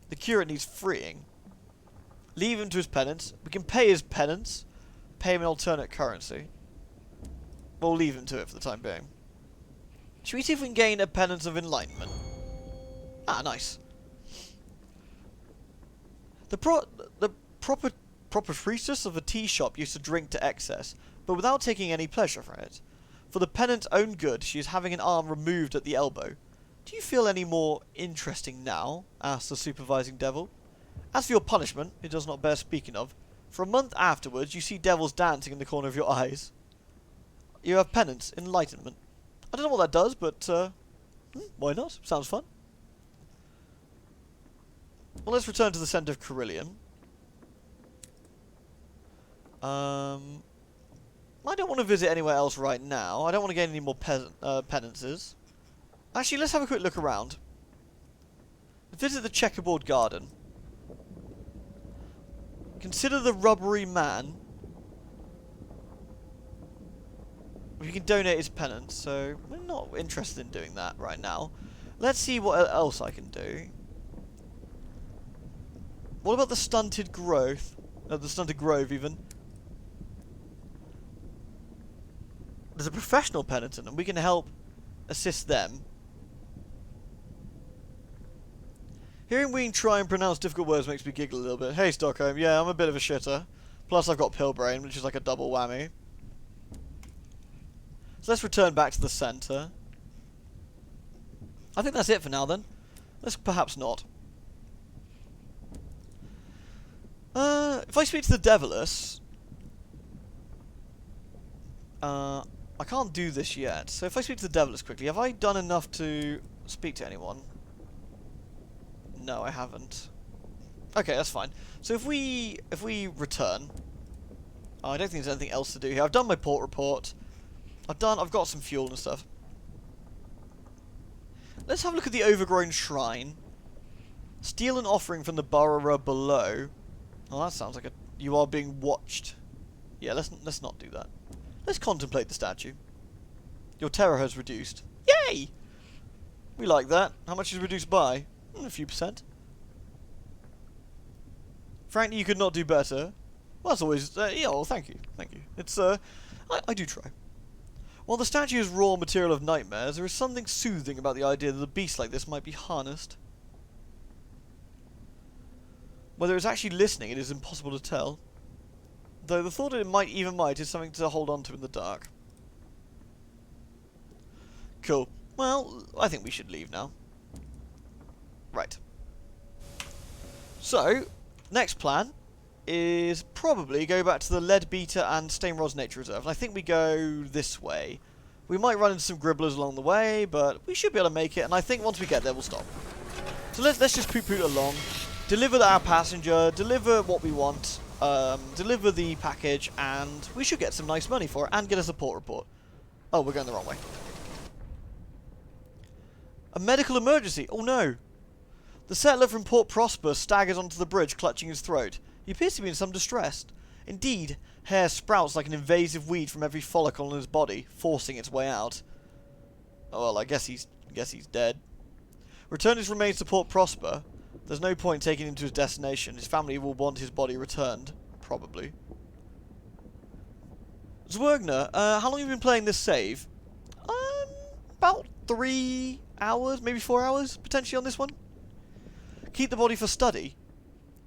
The curate needs freeing. Leave him to his penance. We can pay his penance. Pay him in alternate currency. We'll leave him to it for the time being. Should we see if we can gain a penance of enlightenment? Ah, nice. The proper priestess of a tea shop used to drink to excess, but without taking any pleasure from it. For the penant's own good, she is having an arm removed at the elbow. Do you feel any more interesting now? Asked the supervising devil. As for your punishment, it does not bear speaking of. For a month afterwards, you see devils dancing in the corner of your eyes. You have penance, enlightenment. I don't know what that does, but why not? Sounds fun. Well, let's return to the centre of Carillion. I don't want to visit anywhere else right now. I don't want to gain any more penances. Actually, let's have a quick look around. Visit the checkerboard garden. Consider the rubbery man. We can donate his penance, so we're not interested in doing that right now. Let's see what else I can do. What about the stunted growth? The stunted grove, even. There's a professional penitent, and we can help assist them. Hearing Ween try and pronounce difficult words makes me giggle a little bit. Hey, Stockholm, yeah, I'm a bit of a shitter. Plus, I've got pill brain, which is like a double whammy. So let's return back to the centre. I think that's it for now, then. Let's perhaps not. If I speak to the Devilus... I can't do this yet, so if I speak to the Devilus quickly, have I done enough to speak to anyone? No, I haven't. Okay, that's fine. So if we return, I don't think there's anything else to do here. I've done my port report. I've got some fuel and stuff. Let's have a look at the overgrown shrine. Steal an offering from the borrower below. Oh, that sounds like you are being watched. Yeah, let's not do that. Let's contemplate the statue. Your terror has reduced. Yay! We like that. How much is reduced by? A few percent. Frankly, you could not do better. Well, that's always... yeah, well, thank you. Thank you. It's, I do try. While the statue is raw material of nightmares, there is something soothing about the idea that a beast like this might be harnessed. Whether it's actually listening, it is impossible to tell. Though the thought that it might is something to hold on to in the dark. Cool. Well, I think we should leave now. Right. So, next plan is probably go back to the Leadbeater and Stainrod's Nature Reserve. And I think we go this way. We might run into some gribblers along the way, but we should be able to make it. And I think once we get there, we'll stop. So let's just poot-poot along. Deliver our passenger, deliver what we want, deliver the package, and we should get some nice money for it, and get a support report. Oh, we're going the wrong way. A medical emergency! Oh no! The settler from Port Prosper staggers onto the bridge, clutching his throat. He appears to be in some distress. Indeed, hair sprouts like an invasive weed from every follicle in his body, forcing its way out. Oh well, I guess he's dead. Return his remains to Port Prosper. There's no point taking him to his destination. His family will want his body returned. Probably. Zwergner, how long have you been playing this save? About 3 hours, maybe 4 hours, potentially on this one. Keep the body for study.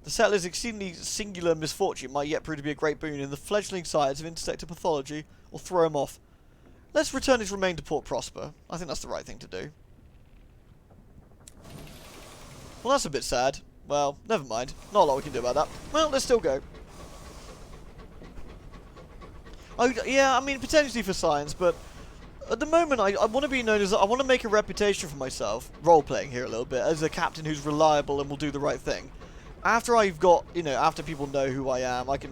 The settler's exceedingly singular misfortune might yet prove to be a great boon in the fledgling science of intersector pathology, or throw him off. Let's return his remain to Port Prosper. I think that's the right thing to do. Well, that's a bit sad. Well, never mind. Not a lot we can do about that. Well, let's still go. Oh, yeah, I mean, potentially for science, but at the moment, I want to be known as... I want to make a reputation for myself, role-playing here a little bit, as a captain who's reliable and will do the right thing. After I've got, you know, after people know who I am, I can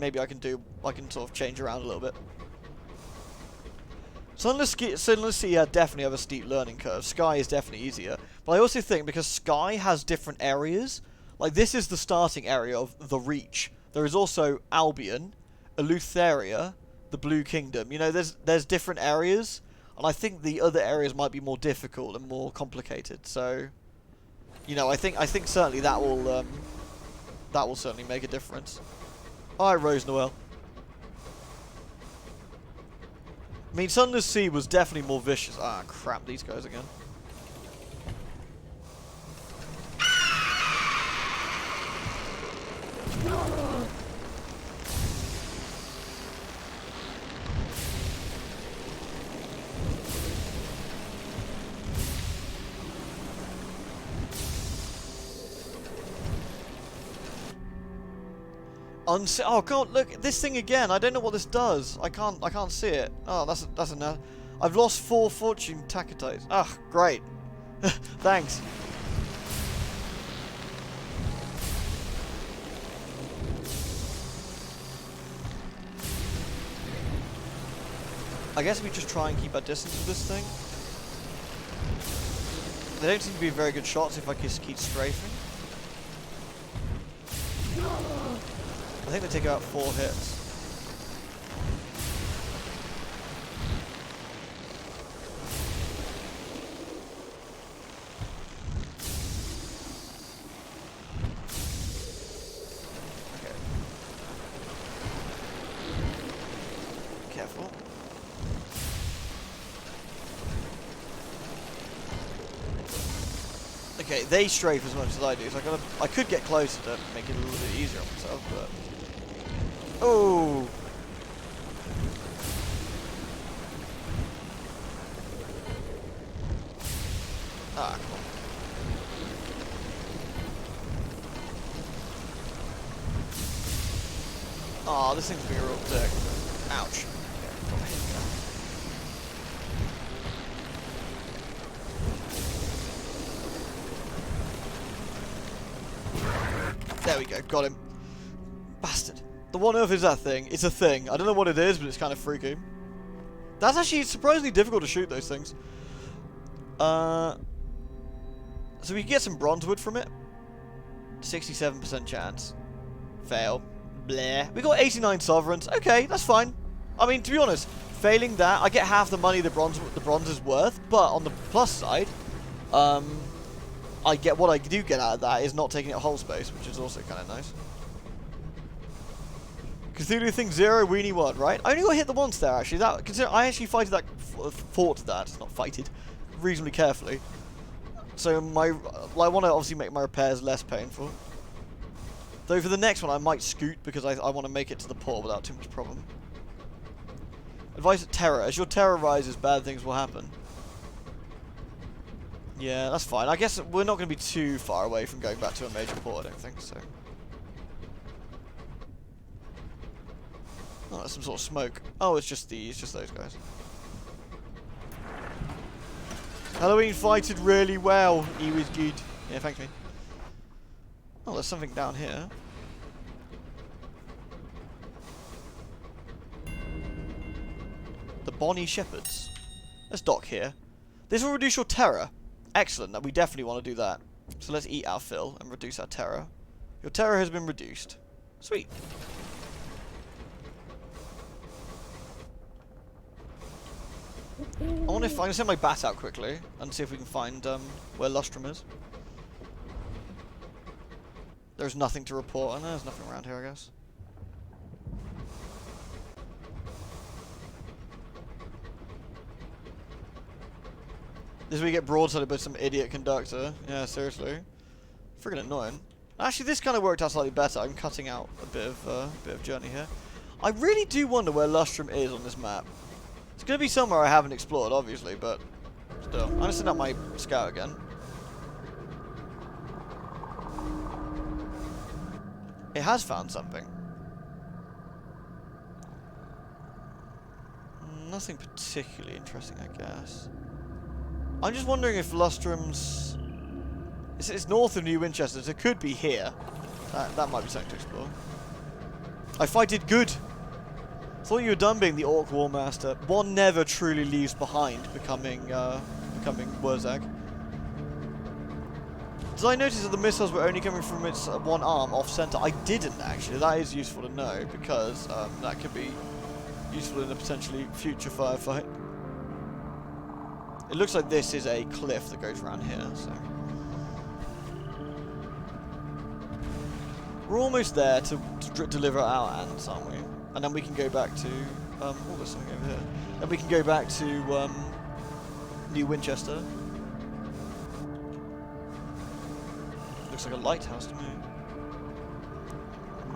sort of change around a little bit. Sunless Sea definitely have a steep learning curve. Sky is definitely easier. But I also think because Sky has different areas, like this is the starting area of the Reach. There is also Albion, Eleutheria, the Blue Kingdom. You know, there's different areas, and I think the other areas might be more difficult and more complicated. So, you know, I think certainly that will certainly make a difference. Alright, Rose Noel. I mean, Sunless Sea was definitely more vicious. Ah, crap, these guys again. Oh god, look, this thing again. I don't know what this does. I can't see it. Oh, that's enough. I've lost 4 fortune tacites. Ah, great. Thanks. I guess we just try and keep our distance with this thing. They don't seem to be very good shots if I just keep strafing. I think they take about 4 hits. Okay. Careful. Okay, they strafe as much as I do, so I could get closer to make it a little bit easier on myself, but... Oh! Ah, come on. Aw, this thing's being a real dick. Ouch. There we go, got him. Bastard. The what on earth is that thing? It's a thing. I don't know what it is, but it's kind of freaky. That's actually surprisingly difficult to shoot those things. So we can get some bronze wood from it. 67% chance. Fail. Bleh. We got 89 sovereigns. Okay, that's fine. I mean, to be honest, failing that, I get half the money the bronze is worth. But on the plus side, I get what I do get out of that is not taking up whole space, which is also kind of nice. Cthulhu thing 0, weenie 1, right? I only got hit the once there, actually. I actually fought that, not fighted, reasonably carefully. So I want to obviously make my repairs less painful. Though for the next one, I might scoot because I want to make it to the port without too much problem. Advice at terror. As your terror rises, bad things will happen. Yeah, that's fine. I guess we're not going to be too far away from going back to a major port, I don't think, so... Oh, there's some sort of smoke. Oh, it's just those guys. Halloween fighted really well. He was good. Yeah, thanks, mate. Oh, there's something down here. The Bonnie Shepherds. Let's dock here. This will reduce your terror. Excellent. We definitely want to do that. So let's eat our fill and reduce our terror. Your terror has been reduced. Sweet. I wonder if I can send my bat out quickly and see if we can find where Lustrum is. There's nothing to report, and there's nothing around here, I guess. This is where you get broadsided by some idiot conductor. Yeah, seriously. Friggin' annoying. Actually, this kind of worked out slightly better. I'm cutting out a bit of journey here. I really do wonder where Lustrum is on this map. It's going to be somewhere I haven't explored, obviously, but still. I'm going to send out my scout again. It has found something. Nothing particularly interesting, I guess. I'm just wondering if Lustrum's... It's north of New Winchester, so it could be here. That might be something to explore. I did good. Thought you were done being the Orc War Master. One never truly leaves behind becoming Wurzag. Did I notice that the missiles were only coming from its one arm off-center? I didn't, actually. That is useful to know, because that could be useful in a potentially future firefight. It looks like this is a cliff that goes around here, so... We're almost there to deliver our ants, aren't we? And then we can go back to... oh, there's something over here. Then we can go back to New Winchester. Looks like a lighthouse to me.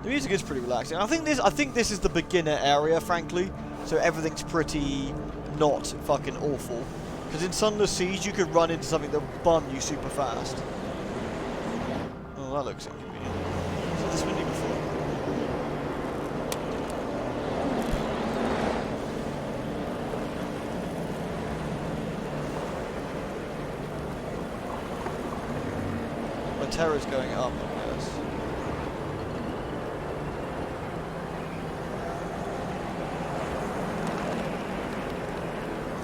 The music is pretty relaxing. I think this is the beginner area, frankly. So everything's pretty not fucking awful. Because in Sunless Siege you could run into something that would bum you super fast. Oh, that looks inconvenient. Was this windy before? My terror's going up, I guess.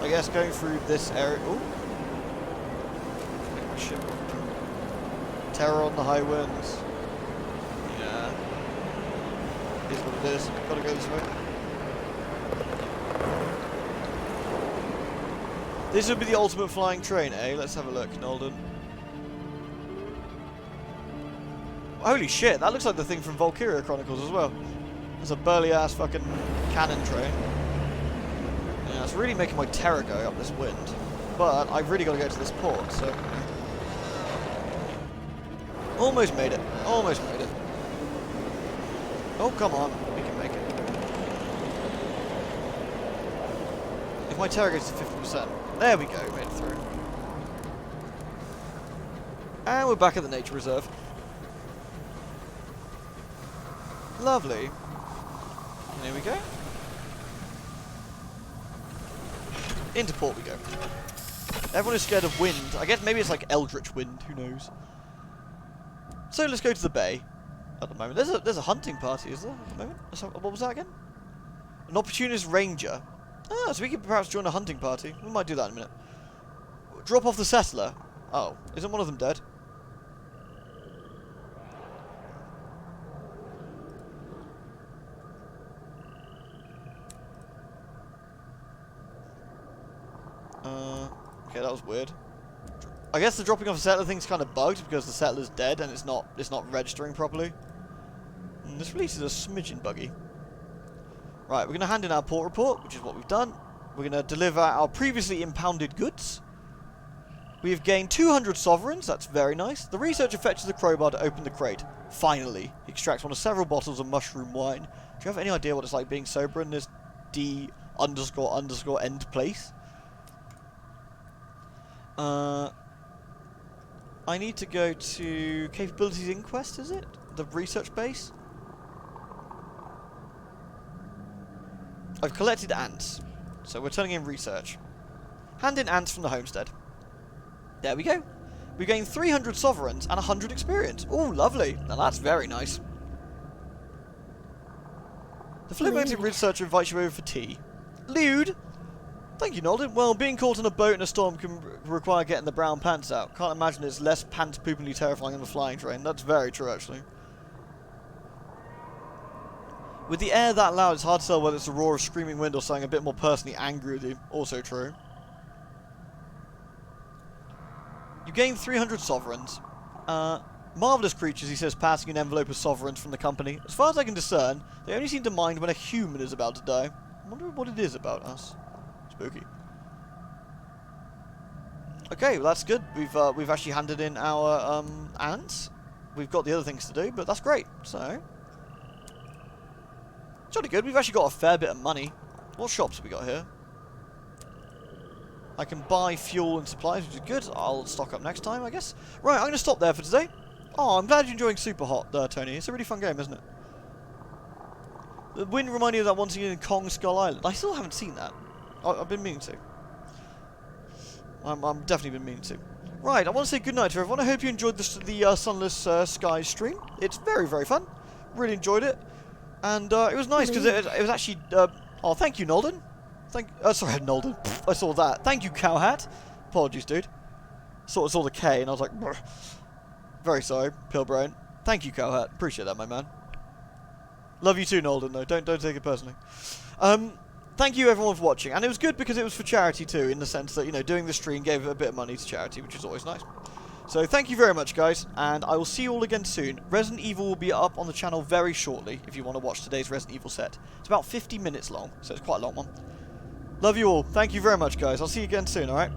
I guess going through this area... Ooh! Make my ship up. Terror on the high winds. Yeah. Is what it is. Gotta go this way. This would be the ultimate flying train, eh? Let's have a look, Nolden. Holy shit, that looks like the thing from Valkyria Chronicles as well. There's a burly ass fucking cannon train. Yeah, it's really making my terror go up this wind. But I've really got to go to this port, so... Almost made it. Almost made it. Oh, come on. We can make it. If my terror goes to 50%. There we go. Made it through. And we're back at the nature reserve. Lovely. And here we go. Into port we go. Everyone is scared of wind. I guess maybe it's like eldritch wind. Who knows? So let's go to the bay. At the moment, there's a hunting party, is there? At the moment, what was that again? An opportunist ranger. Ah, so we could perhaps join a hunting party. We might do that in a minute. Drop off the settler. Oh, isn't one of them dead? Okay, that was weird. I guess the dropping off the settler thing's kind of bugged because the settler's dead and it's not registering properly. And this release is a smidgen buggy. Right, we're going to hand in our port report, which is what we've done. We're going to deliver our previously impounded goods. We have gained 200 sovereigns, that's very nice. The researcher fetches the crowbar to open the crate. Finally, he extracts one of several bottles of mushroom wine. Do you have any idea what it's like being sober in this D__end place? I need to go to Capabilities Inquest, is it? The research base? I've collected ants, so we're turning in research. Hand in ants from the homestead. There we go. We gained 300 sovereigns and 100 experience. Oh, lovely. Now that's very nice. The phlegmatic researcher invites you over for tea. Lewd! Thank you, Nolden. Well, being caught in a boat in a storm can require getting the brown pants out. Can't imagine it's less pants-poopingly terrifying than the flying train. That's very true, actually. With the air that loud, it's hard to tell whether it's a roar of screaming wind or something a bit more personally angry with you. Also true. You gain 300 sovereigns. Marvellous creatures, he says, passing an envelope of sovereigns from the company. As far as I can discern, they only seem to mind when a human is about to die. I wonder what it is about us. Spooky. Okay, well that's good. We've actually handed in our ants. We've got the other things to do, but that's great. So it's really good. We've actually got a fair bit of money. What shops have we got here? I can buy fuel and supplies, which is good. I'll stock up next time, I guess. Right, I'm going to stop there for today. Oh, I'm glad you're enjoying Super Hot, Tony. It's a really fun game, isn't it? The wind reminded me of that one scene in Kong Skull Island. I still haven't seen that. I've been meaning to. I'm definitely been meaning to. Right, I want to say goodnight to everyone. I hope you enjoyed the Sunless Skies stream. It's very, very fun. Really enjoyed it. And it was nice because it was actually... oh, thank you, Nolden. Sorry, Nolden. Pfft, I saw that. Thank you, Cowhat. Apologies, dude. Saw the K and I was like... Brr. Very sorry, Pilbrain. Thank you, Cowhat. Appreciate that, my man. Love you too, Nolden, though. Don't take it personally. Thank you, everyone, for watching. And it was good because it was for charity, too, in the sense that, you know, doing the stream gave a bit of money to charity, which is always nice. So thank you very much, guys, and I will see you all again soon. Resident Evil will be up on the channel very shortly if you want to watch today's Resident Evil set. It's about 50 minutes long, so it's quite a long one. Love you all. Thank you very much, guys. I'll see you again soon, alright?